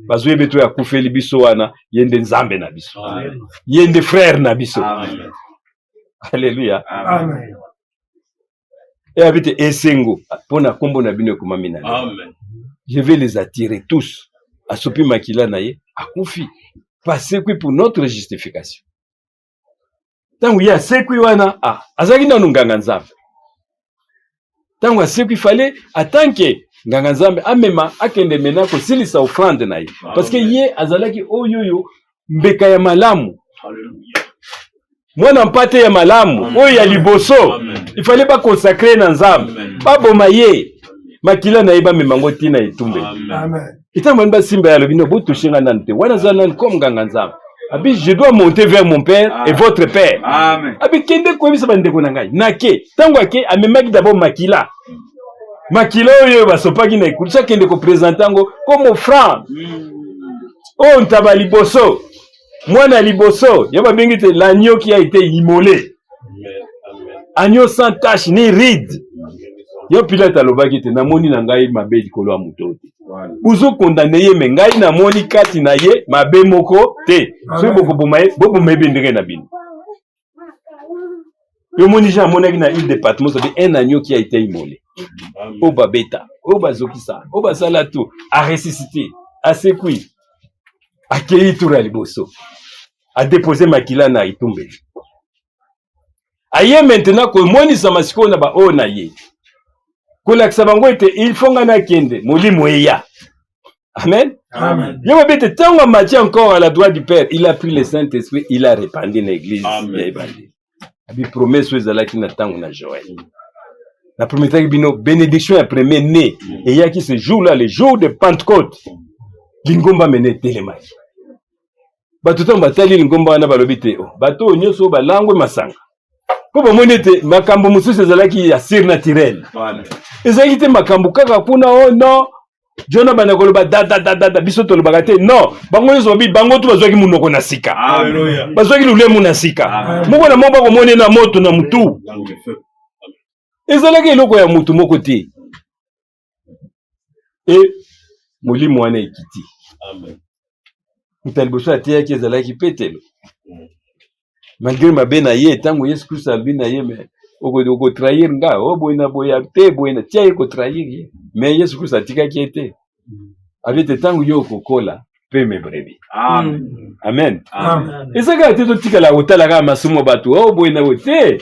bazwe beto ya kufeli biso wana yende nzambe na biso yende frère na biso alléluia amen. Et habite Esengo, pour na kombo na bino komamina. Amen. Je vais les attirer tous à sopi makila naye, à Koufi. Passer pour notre justification. Tangu ya sekwi wana, azaki na nganga nzambe. Tangu sekwi fallait atanke nganga nzambe amema akende mena ko silisa offrande naye. Parce que ye azalaki oyoyo mbeka ya malamu. Alléluia. Mwana mpate ya malamu oyo ya liboso il fallait pas consacrer na nzambe pas boma ye makila na yeba memango tina etumbe amen itambo ba simba ya lobino butu shinga nante wana zana comme nganga nzambe abi je dois monter vers mon père et votre père amen abi kende ko bisa bande ko ngai nake tango ake amemaki d'abord makila oyo basopaki na ikulisa kende ko présenter ngo comme offrande on tabali boso Mwana liboso, yaba bengi te l'agneau qui a été immolé. Agneau sans tache ni ride. Yo Pilate alobaki te namoni na ngai mabe likolo ya muto te. Buzo condamné ye me ngai namoni kati na ye mabe moko te. So boko bomaye, bobo mebendere na bino. Yo moni ja monaki na île de Patmos, un agneau qui a été immolé. Oba beta, oba zokisa, oba sala tout, a ressuscité, a sekui, a kei toura liboso, a déposé makila na itumbe. Aye maintenant ko moni samasiko na ba o na ye. Ko la ksabango ete il faut ngana kende, molimo eya. Amen. Amen. Yo bete tango Matthieu encore à la droite du Père, il a pris le Saint-Esprit, il a répandu l'église. Amen. Abi promesse ezalaki na tango na Joël. La première bino bénédiction est premier né et il y a qui ce jour là le jour de Pentecôte. Lingomba mené télémaki. Batuto batali lingomba na balobite o. Bato nyoso balangwe masanga. Ko bamonete makambo mususu ezalaki ya surnaturel. Voilà. Ezalaki te makambo kaka kuna o non. Jona bana koloba da biso to lobaka te non. Bango nyoso bi bango to bazwaki munoko na sika. Alleluia. Bazwaki lulemu na sika. Moko na moko bakomone na moto na mutu. Ezalaki eloko ya mutu moko te. Et molimo wana ekiti. Amen. Mutaliboso ateyaki ezalaki petelo. Malgré mabe na ye tango Yesu Christ albi na ye me oko trahir nga o boina boya te boina tia eko trahir ye. Mais Yesu Christ atikaki ete. Avete tango yo kokola pe me brebi. Amen. Amen. Amen. Ezaka te to tikala otala ka masumo batu o boina wote.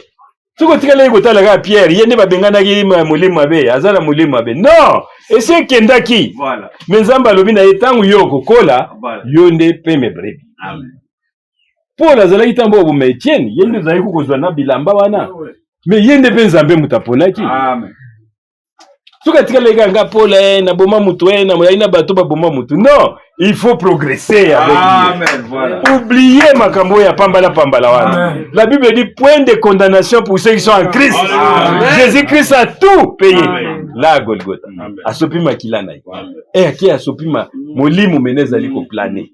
Soko tikala ye kotala ka Pierre yende babengana ki molimo mabe azala molimo mabe. Non, et c'est kendaki. Voilà. Mais Nzamba lobi na ye tango yo kokola yo nde pe me brebi. Amen. Paul azalaki tambo bo Etienne yende zali kukozwa na bilamba wana. Mais yende pe Nzambe mutaponaki. Amen. Soka tikala nga Paul na boma mutu na moyina bato ba boma mutu. Non, il faut progresser avec Dieu. Amen. Voilà. Oubliez makambo ya pambala wana. Amen. La Bible dit point de condamnation pour ceux qui sont en Christ. Jésus-Christ a tout payé. Amen. Là Golgotha. Asopi makila na ye. Et aki asopi molimo menezali ko planer.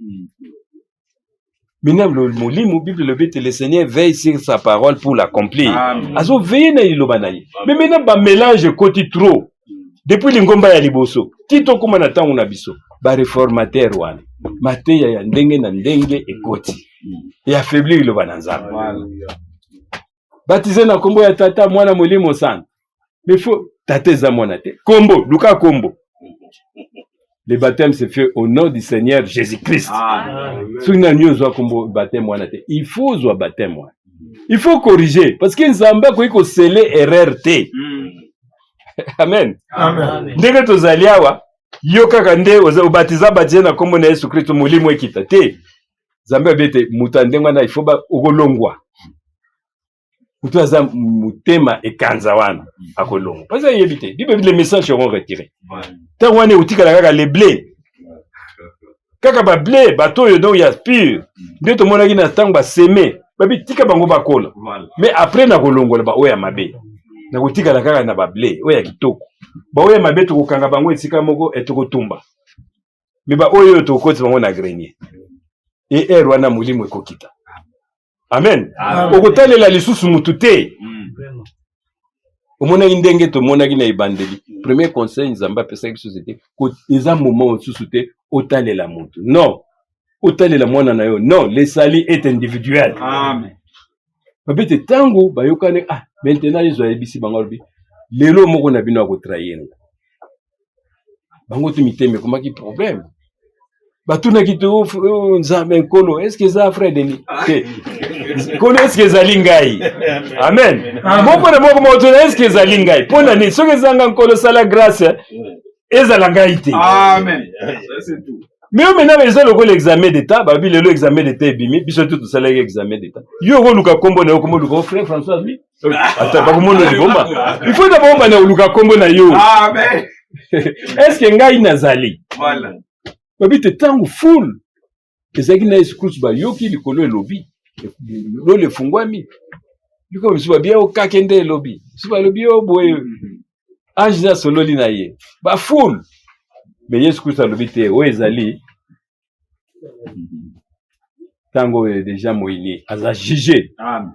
Maintenant, le molimo, Bible le dit, le Seigneur veille sur sa parole pour l'accomplir. Azo veille na iloba na ye. Mais maintenant, ba mélange koti trop. Depuis l'ingomba ya liboso, tito kuma na tango na biso, ba réformateur wana. Mateya ya ndenge na ndenge ekoti. Et affaiblir iloba na Nzambe. Baptisé na kombo ya tata mwana molimo sana. Mais faut tate za mwana te. Kombo, Luka kombo. Le baptême se fait au nom du Seigneur Jésus-Christ. Il faut zo baptême. Il faut corriger parce que Nzamba ko iko sceller erreur te. Amen. Amen. Ndenge tozali awa yo kaka nde obatiza batize na kombo na Yesu Kristo molimo ekita te. Nzamba bete mutandenga na ifo ba okolongwa. Mutu aza mutema ekanza wana akolongwa. Parce que yebite, les messages seront retirés. Tant on est outil kaka les blés. Kaka ba blé bato yo donc ya pur. Nde to mona kina tang ba semer. Ba bi tika bango ba kola. Mais après na kolongola ba oya mabe. Na kotika kaka na ba blé oya kitoko. Ba oya mabe to kokanga bango esika moko etoko tumba. Mais ba oyo to koti bango na grenier. Et wana mulimo ekokita. Amen. Okotalela lisusu mutute. Omona indenge to mona ki na ibandeli. Premier conseil Nzamba pesa ki société ko eza moment susu te otalela mutu. Non. Otalela mwana na yo. Non, le sali est individuel. Amen. Babete tango bayokane maintenant les oyebisi bangolobi. Lelo moko na bino ko trahir. Bango tumiteme komaki problème. Batuna kito Nzambe nkolo est-ce que ça frère Denis? Kono est-ce que zalingai? Amen. Moko na moko moto est-ce que zalingai? Pona ni soke zanga nkolo sala grâce ezalangai te. Amen. C'est tout. Mais maintenant les gens le l'examen d'état, babi le examen d'état bimi, biso tout sala examen d'état. Yo ko luka kombo na yo kombo luka frère François lui. Ata ba komono li bomba. Il faut d'abord ba na luka kombo na yo. Amen. Est-ce que ngai nazali? Voilà. Babi te tangu full. Ezaki na escouche ba yoki likolo elobi. Lo le fungwami. Biko misuba bia o kakende elobi. Suba lobi o boye. Ajza sololi na ye. Ba full. Mais Yesu Christ alobi te o ezali. tango déjà moïni aza jugé. Amen.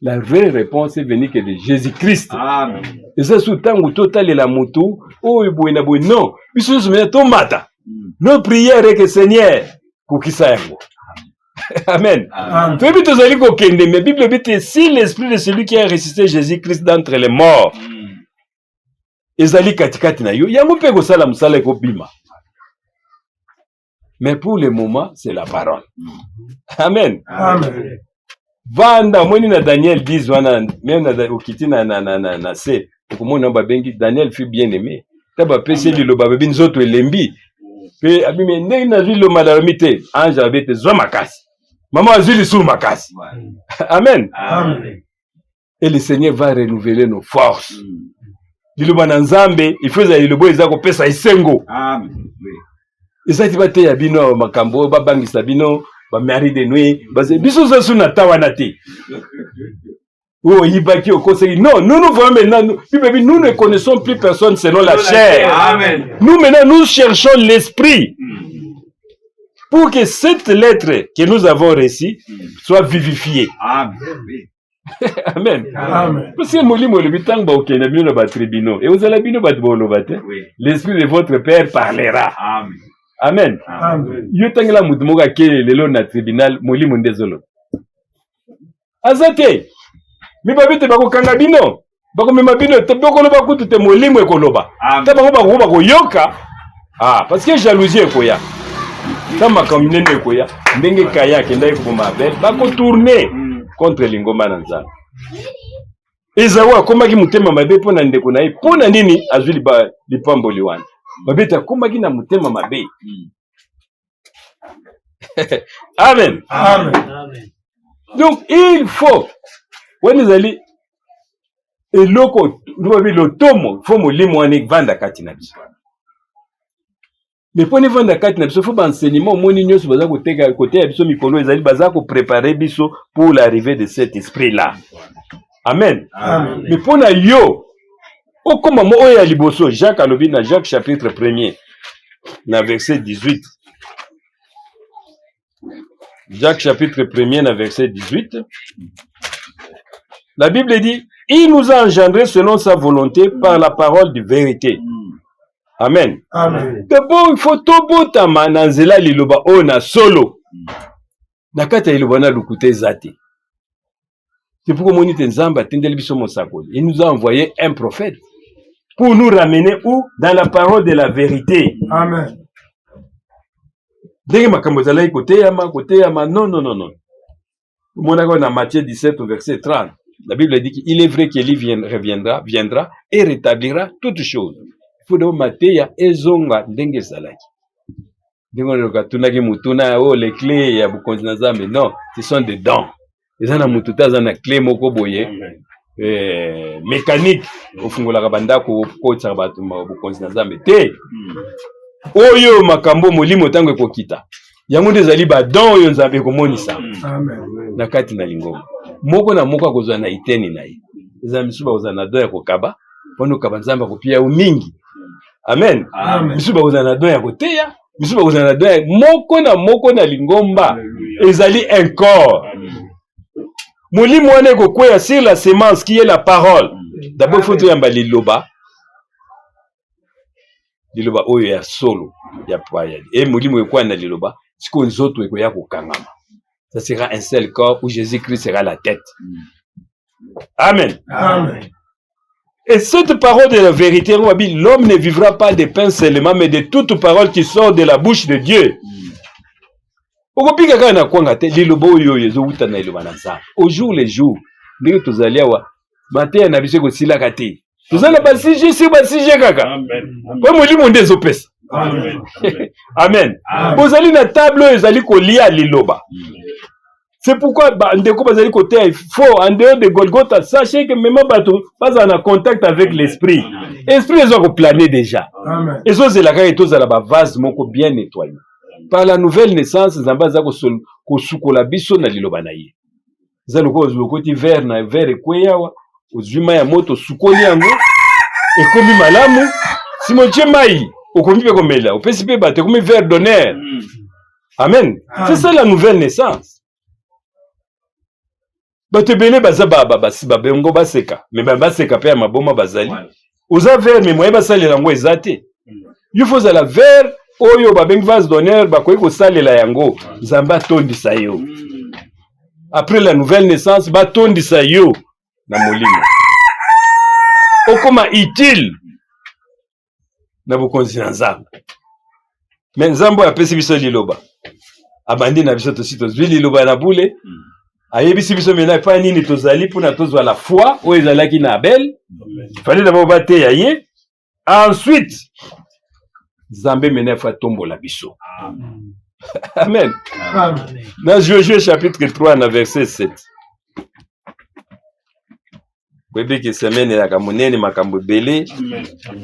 La vraie réponse est venue que de Jésus-Christ. Amen. Et ça sous tango total et la moto oh boina boy non biso somena tomata nos prières et que Seigneur kokisa yango. Amen. Amen. Puis tozali ko kende mais Bible dit si l'esprit de celui qui a ressuscité Jésus-Christ d'entre les morts ezali katikati na yo yango pe ko sala musala ko bima. Mais pour le moment c'est la parole. Amen. Amen. Vanda moni na Daniel 10 wana même na okiti na se komona ba bengi Daniel fut bien aimé. Taba pesi liloba babi nzoto elembi. Pe abime ndenge na zilo malamite ange avait te zo makasi. Maman azili sur makasi. Amen. Amen. Et le Seigneur va renouveler nos forces. Liloba na Nzambe il faut za lilobo ezako pesa isengo. Amen. Ezati bate ya bino makambo ba bangisa bino ba mari de nuit baze biso za suna tawana te. Oh, Ibaki au conseil. Non, nous voyons maintenant, nous ne connaissons plus personne selon la chair. Amen. Nous maintenant, nous cherchons l'esprit. Pour que cette lettre que nous avons reçue soit vivifiée. Amen. Amen. Amen. Parce que l'esprit de votre Père parlera. Amen. Amen. Amen. Yo tangela mutumoka ke lelo na tribunal molimo ndezolo. Azate. Mi babite bako kanga bino. Bako mema bino te bako loba kutu te molimo ekoloba. Ta bako bako yoka. Ah, parce que jalousie ekoya. Kama kaminene ekoya, ndenge kaya kenda ekoma bel, bako tourner contre lingoma na Nzambe. Ezawa komaki mutema mabe pona ndeko na ye. Pona nini azuli ba lipambo liwana. Babeta komaki na mutema mabe. Amen. Amen. Donc il faut when ezali eloko ndobi lotomo fo molimo ane vanda kati na biso. Mais poni vanda kati na biso fo ba enseignement moni nyoso baza ko teka côté ya biso mikolo ezali baza ko préparer biso pour l'arrivée de cet esprit là. Amen. Amen. Mais pona yo okoma mo oya liboso Jacques alobi na Jacques chapitre 1er na verset 18. Jacques chapitre 1er na verset 18. La Bible dit, il nous a engendrés selon sa volonté par la parole de vérité. Amen. Amen. D'abord, il faut tobota mananzela liloba ona solo. Nakata liloba na lukute zate. C'est pourquoi monite nzamba tendeli biso mosakoli. Il nous a envoyé un prophète pour nous ramener où? Dans la parole de la vérité. Amen. Dès makambo zala côté yama non. Monako na Matthieu 17 verset 30. La Bible dit qu'il est vrai qu'il viendra et rétablira toutes choses. Il faut donc Matthieu ezonga ndenge zalaki. Ndenge loka tunaki mutuna oh les clés ya bukonzi na Nzambe non, ce sont des dons. Ezana mututa zana clé moko boye. Mécanique ofungola banda ko kotsa batu bukonzi na Nzambe te. Oyo makambo molimo tango ekokita. Yango ndezali ba don oyo Nzambe komonisa. Amen. Na kati na lingoma. Moko na moko akozwa na iteni na ye. Nzambe suba kozwa na don ya kokaba, pono kaba Nzambe kopia u mingi. Amen. Amen. Misuba kozwa na don ya koteya, misuba kozwa na don ya moko na lingomba. Ezali un corps. Molimo wana ekokwea sur la semence qui est la parole. D'abord faut yamba liloba. Liloba oyo ya solo ya paya. Et molimo ekwa na liloba, siko nzoto ekoya kokangama. Ça sera un seul corps où Jésus-Christ sera la tête. Amen. Amen. Et cette parole de la vérité, l'homme ne vivra pas de pain seulement, mais de toute parole qui sort de la bouche de Dieu. Au jour le jour, nous tous allés à matin na biso ko sila kati. Tuzala basije si basije kaka. Kwa mwili monde zopesa. Amen. Amen. Bozali na table ezali ko lia liloba. C'est pourquoi ndeko bazali côté il faut en dehors de Golgotha sachez que même bato pas en contact avec l'esprit. Esprit les ont plané déjà. Amen. Et ça c'est la quand tous à la vase moko bien nettoyé. Par la nouvelle naissance zamba za ko sukola biso na liloba na ye. Zalo ko lokoti vert na vert ekweyawa ozuma ya moto sukoli yango ekomi malamu simotie mai okomi pe komela opesi pe bate komi vert d'honneur. Amen. C'est ça la nouvelle naissance. Batebele baza basi babengo baseka. Mais baseka pe ya maboma bazali. Oza vers mais moye basalela yango ezate. Il faut la vers oyo babengi vase d'honneur bakoki kosalela yango. Nzambe atondisa yo. Après la nouvelle naissance, batondisa yo na molimo. Okoma utile na bokonzi na Nzambe. Mais Nzambe apesi biso liloba. Abandi na biso tosi tozwi liloba na bule. Ayebisi biso mena pa nini tozali pona tozwa la foi oyo ezalaki na Abel. Fallait d'abord bateya ye. Ensuite, Nzambe mena fa tombola biso. Amen. Amen. Dans Josué chapitre 3, verset 7. Kwebe ki semaine ya kamonene makambo belé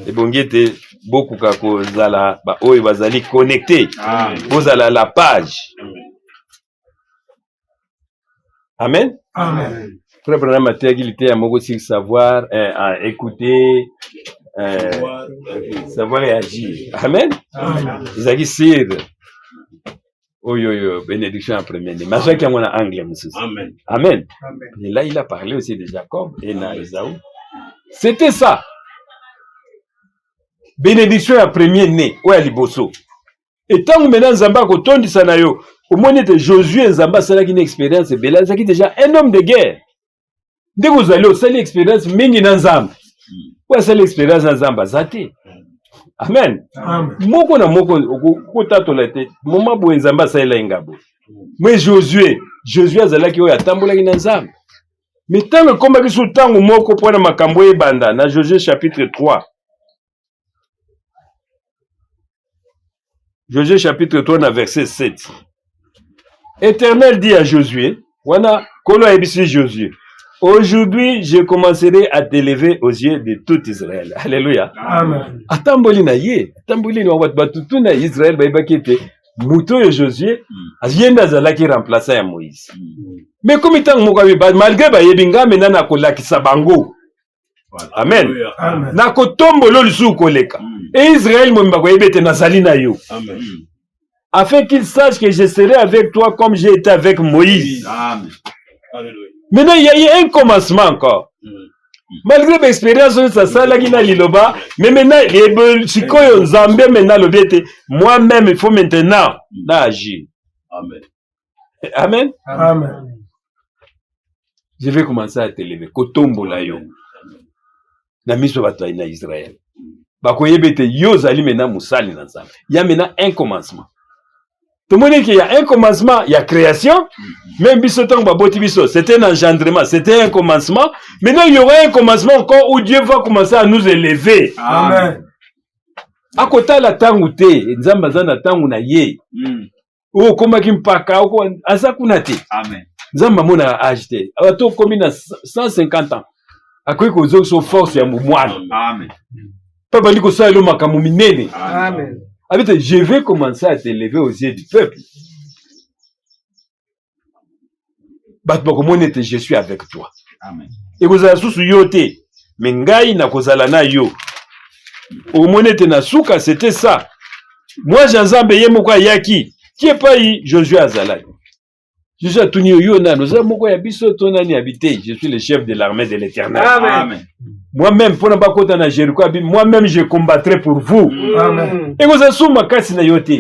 et bongete beaucoup kako zala ba oyo bazali connecté bozala la page. Amen. Amen. Frère Branham a dit à moko sur savoir écouter savoir et agir. Amen. Amen. Zaki sir oyo bénédiction en premier. Mais ça qui est en anglais monsieur. Amen. Amen. Amen. Et là, il a parlé aussi de Jacob et d'Ésaü. C'était ça. Bénédiction à premier-né. Ouais, Liboso. Et tant que maintenant, Zamba, quand on dit ça, au moins, Josué et Zamba, c'est là une expérience. Et là, c'est déjà un homme de guerre. Dès que vous allez au seul expérience, mingi dans Zamba. Ouais, c'est l'expérience dans Zamba. Zate. Amen. Amen. Moko na moko, kota tolete, moma bo Zamba, ça est ingabo. Mais Josué a zalaki oyo atambolaki na Nzambe. Mais tant que combat sous tango moko pona makambo ebanda na Josué chapitre 3. Josué chapitre 3 na verset 7. Éternel dit à Josué, wana kolo ebisi Josué. Aujourd'hui, je commencerai à t'élever aux yeux de tout Israël. Alléluia. Amen. Atamboli na ye, atamboli na batutu na Israël ba ibakete. Muto et Josué, azienda zalaki remplaçant ya Moïse. Mais comme étant mokabi, malgré ba yebinga menana kolakisa bango. Amen. Amen. Na kotombolo lisu koleka. Et Israël mo mbako yebete nazali na yo. Amen. Afin qu'il sache que je serai avec toi comme j'ai été avec Moïse. Amen. Alléluia. Maintenant, il y a eu un commencement encore. Malgré l'expérience de ça, là, il a liloba, mais maintenant, moi-même, il faut maintenant agir. Amen. Amen. Amen. Je vais commencer à t'élever. Kotombo la yo. Na miso bataille na Israël. Bakoyebete yo zali maintenant musali na Nzambe. Il y a maintenant un commencement. Tout le monde qu'il y a un commencement, il y a création. Même bisoton baboti biso, c'était un engendrement, c'était un commencement. Maintenant, il y aura un commencement encore où Dieu va commencer à nous élever. Amen. À côté la tangoute, Nzamba zana tangu na ye. O koma kimpaka, o azakunate. Amen. Nzamba mona agité. Ato komi na 150 ans. Akoy ko zo so force ya mwana. Amen. Papa liko sa elo makamu minene. Amen. Avec je vais commencer à t'élever aux yeux du peuple. Je suis avec toi. Amen. Et vous avez sous yote. Mais ngai na kozala na yo. Au monete na souka, c'était ça. Moi, j'enzambe ye moko yaki. Qui est pas yi Josué azalaki. Josué tuni yo na noza moko ya biso tonani habité. Je suis le chef de l'armée de l'Éternel. Amen. Moi-même, pour ne pas côté na Jéricho, moi-même je combattrai pour vous. Amen. Et vous avez sous ma casse na yote.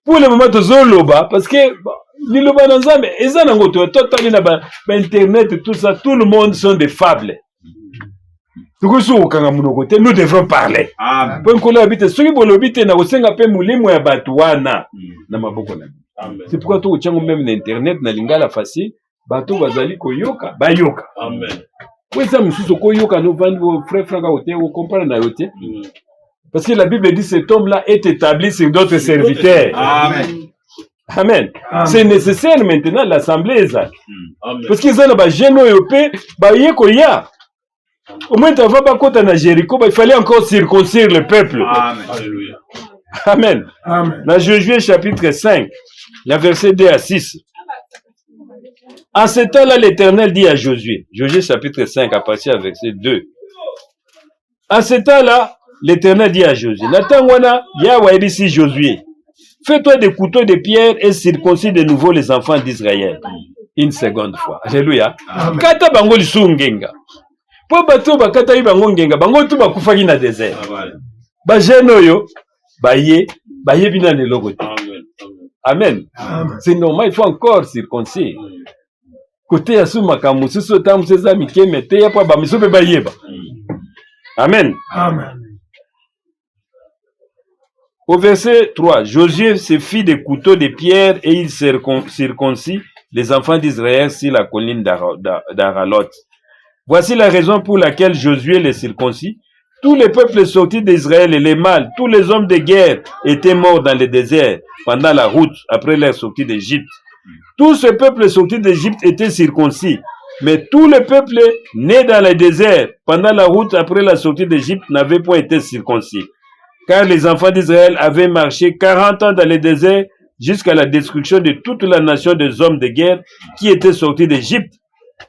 Pour le moment, tozoloba parce que liloba na Nzambe eza nango totali na ba internet tout ça, tout le monde sont des fables. Nous devons parler. Amen. C'est pourquoi tout le monde même internet na lingala facile, bato bazali koyoka, bayoka. Amen. Oui, ça me suit koyoka nous vendre frère franga oté ou comprendre na yoté. Parce que la Bible dit cet homme-là est établi sur d'autres serviteurs. Amen. Amen. C'est nécessaire maintenant l'assemblée ça. Amen. Parce qu'ils ont ba geno yopé, ba yeko ya. Au moins, tu vas pas côté na Jéricho, il fallait encore circoncire le peuple. Amen. Alléluia. Amen. Amen. Dans Josué chapitre 5, le verset 2 à 6. En ce temps-là, l'Éternel dit à Josué, Josué chapitre 5, à partir du verset 2. En ce temps-là, l'Éternel dit à Josué, Nathan wana, Yahweh ici Josué. fais-toi des couteaux de pierre et circoncis de nouveau les enfants d'Israël. Une seconde fois. Alléluia. Kata bango lisungenga. Po bato bakata bango ngenga, bango tu bakufaki na désert. Ba jeune yo, baye bina ne logo. Amen. C'est normal, il faut encore circoncis. Côté ya suma kamususo tamu seza mikeme te ya pa ba misobe bayeba. Amen. Amen. Au verset 3, Josué se fit des couteaux de pierre et il circoncis les enfants d'Israël sur la colline d'Aralot. Voici la raison pour laquelle Josué les circoncis. Tous les peuples sortis d'Israël et les mâles, tous les hommes de guerre étaient morts dans le désert pendant la route après leur sortie d'Égypte. Tout ce peuple sorti d'Égypte était circoncis, mais tout le peuple né dans le désert pendant la route après la sortie d'Égypte n'avait point été circoncis. Car les enfants d'Israël avaient marché 40 ans dans le désert jusqu'à la destruction de toute la nation des hommes de guerre qui étaient sortis d'Égypte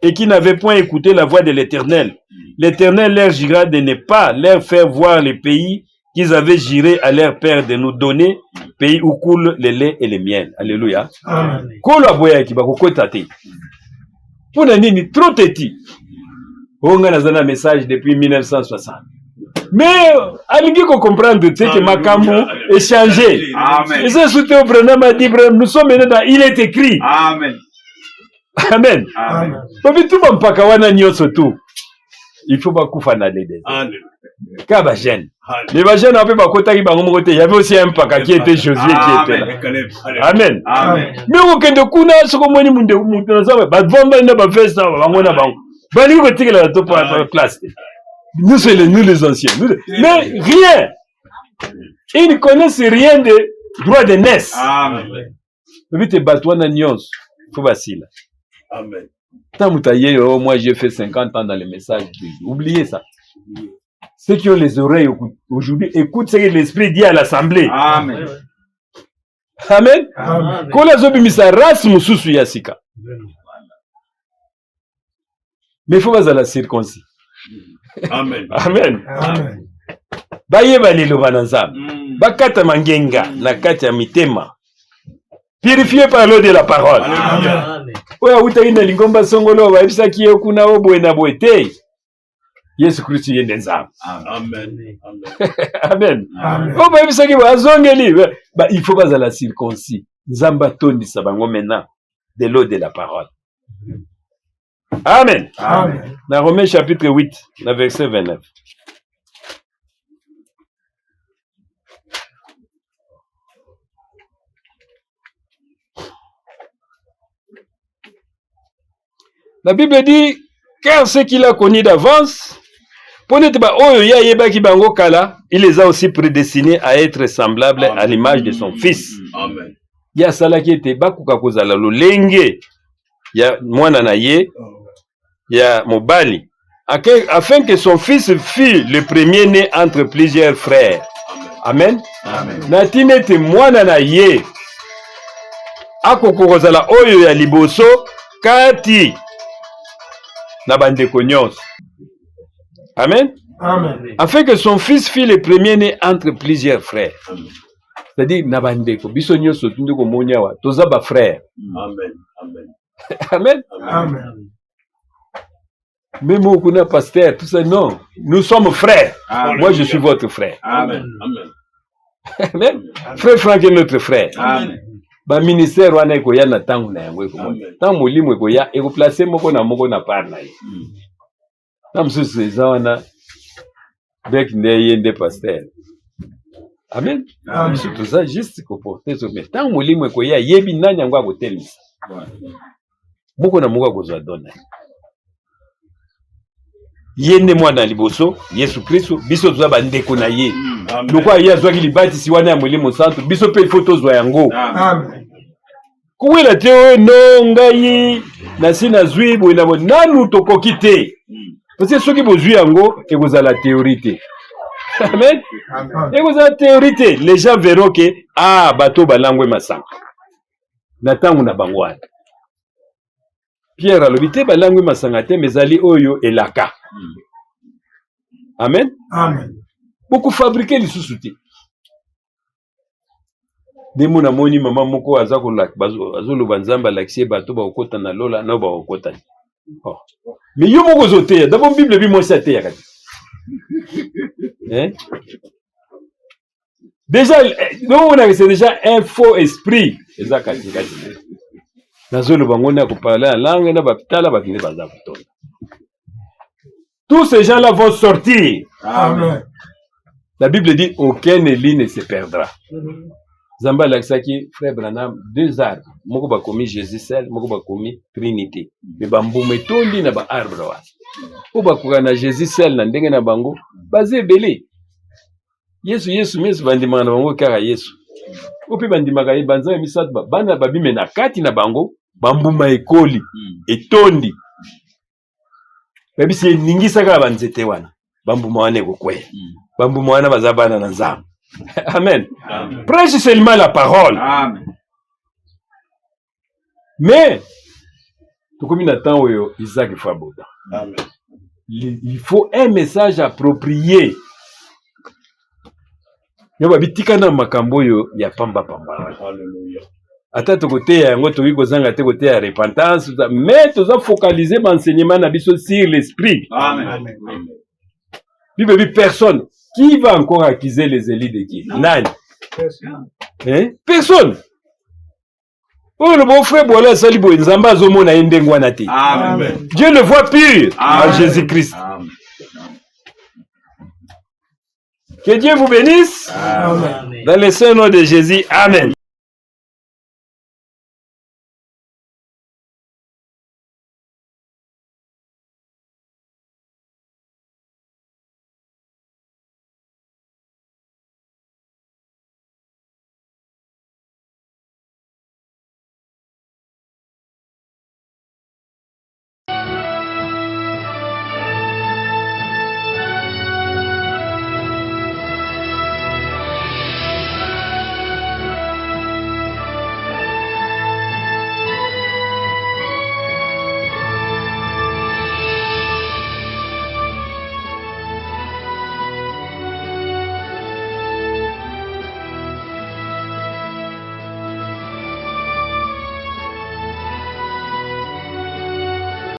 et qui n'avaient point écouté la voix de l'Éternel. L'Éternel leur jura de ne pas leur faire voir les pays qu'ils avaient juré à leur père de nous donner, pays où coule le lait et le miel. Alléluia. Amen. Pour nini trop petit. On a un message depuis 1960. Mais alingi ko comprendre que Makamou est changé. Et ça soutient au Branham a dit nous sommes maintenant dans il est écrit. Amen. Amen. Amen. Papi tout bon pakawana nyoso tout. Il faut pas kufa na lede. Kaba jeune. Les jeunes après ba kota ki bango mokote, il y avait aussi un paka qui était Josué qui était là. Amen. Amen. Mais on kende kuna soko moni munde na sabe ba vomba na ba festa bango na bango. Bali ko tikela la to pour place. Nous, c'est nous les anciens. Mais rien. Ils ne connaissent rien de droit de naissance. Amen. Mais tu bats toi, Nyons. Faut facile. Amen. Moi, j'ai fait 50 ans dans les messages. Oubliez ça. Ceux qui ont les oreilles aujourd'hui, écoute ce que l'Esprit dit à l'Assemblée. Amen. Amen. Amen. Quand les hommes misent race, mususu yasika. Mais il faut pas à la circoncis. Amen. Amen. Amen. Baye balilo bananzam. Bakata mangenga na kati ya mitema. Purifié par l'eau de la parole. Amen. Oya uta ina lingomba songolo ba ibisa kiyo kuna obwe na bwete. Yesu Kristo yende nzam. Amen. Amen. Amen. Oba ibisa ki ba zongeli ba il faut pas à la circoncis. Nzamba tondi sabango maintenant de l'eau de la parole. Amen. Amen. Dans Romains chapitre 8, dans verset 29. La Bible dit, car ce qu'il a connu d'avance, il les a aussi prédestinés à être semblables à l'image de son fils. Amen. Ya salaki ete bakuka kozala lolenge ya mwana na ye ya mobali afin que son fils fût le premier né entre plusieurs frères. Amen. Amen. Natine ete mwana na ye akoko kozala oyo ya liboso kati na bandeko nyonso. Amen. Amen. Afin que son fils fût le premier né entre plusieurs frères. C'est-à-dire na bandeko biso nyonso tundeko monya wa toza ba frère. Amen. Amen. Amen. Amen. Même au kuna pasteur, tout ça, non. Nous sommes frères. Amen. Moi, je suis votre frère. Amen. Amen. Amen. Frère Franck est notre frère. Amen. Ba ministère wana eko ya na tangu na yango eko. Amen. Tangu molimo eko ya eko placer moko na par na ye. Na msusu eza wana bec nde yende pasteur. Amen. Amen. Surtout ça juste ko porter so mais tangu molimo eko ya yebi nani yango akotelisa. Moko na moko akozwa dona. Yende mwana liboso Yesu Kristo biso toza bandeko na ye. Lokwa ye azwaki libati si wana ya molimo santo biso pe il faut tozwa yango. Amen. Kuwela te no ngai na sina zwi bo na nanu tokoki te. Parce que soki bozwi yango ekozala théorie te. Amen. Amen. Ekozala théorie te. Les gens verront que bato balangwe masanga. Na tangu na bango wana. Pierre alobi te balangwe masanga te mezali oyo elaka. Amen. Amen. Beaucoup fabriquer les sous-soutés. Demo na moni mama moko aza azoloba nzambe alakisi bato bakokota na lola na bakokota. Oh. Mais yo moko zoteya, d'abord Bible bi mwasi ateya kati. Hein? Déjà, c'est déjà un faux esprit. Tous ces gens-là vont sortir. Amen. La Bible dit aucun élit ne se perdra. Zamba Laksaki, frère Branham, 2 arbres. Moko ba komi Jésus seul, moko ba komi Trinité. Mais bambume tondi na ba arbre wa. O ba kugana Jésus seul na ndenge na bango, bazé belé. Yesu bandimaka na bango kaka Yesu. Opi bandimaka ye banza misatu bana babime na kati na bango bambuma ekoli etondi. Babi si ningisaka banzete wana. Bambuma wana ekokwe. Bambuma wana baza bana na Nzambe. Amen. Amen. Prêche seulement la parole. Amen. Mais tokomi na temps oyo Isaac Faboda. Amen. Il faut un message approprié. Yoba bitika na makambo yo ya pamba. Alléluia. Ata tokote ya yango toki kozanga te kote ya repentance, mais toza focaliser l'enseignement na biso sur l'esprit. Amen. Amen. Bible personne qui va encore accuser les élus de Dieu. Nani? Hein? Personne. Oh le bon frère Bola Salibo Nzamba zomo na ndengwa na te. Amen. Dieu le voit pur en Jésus-Christ. Amen. Que Dieu vous bénisse. Amen. Dans le Saint nom de Jésus. Amen.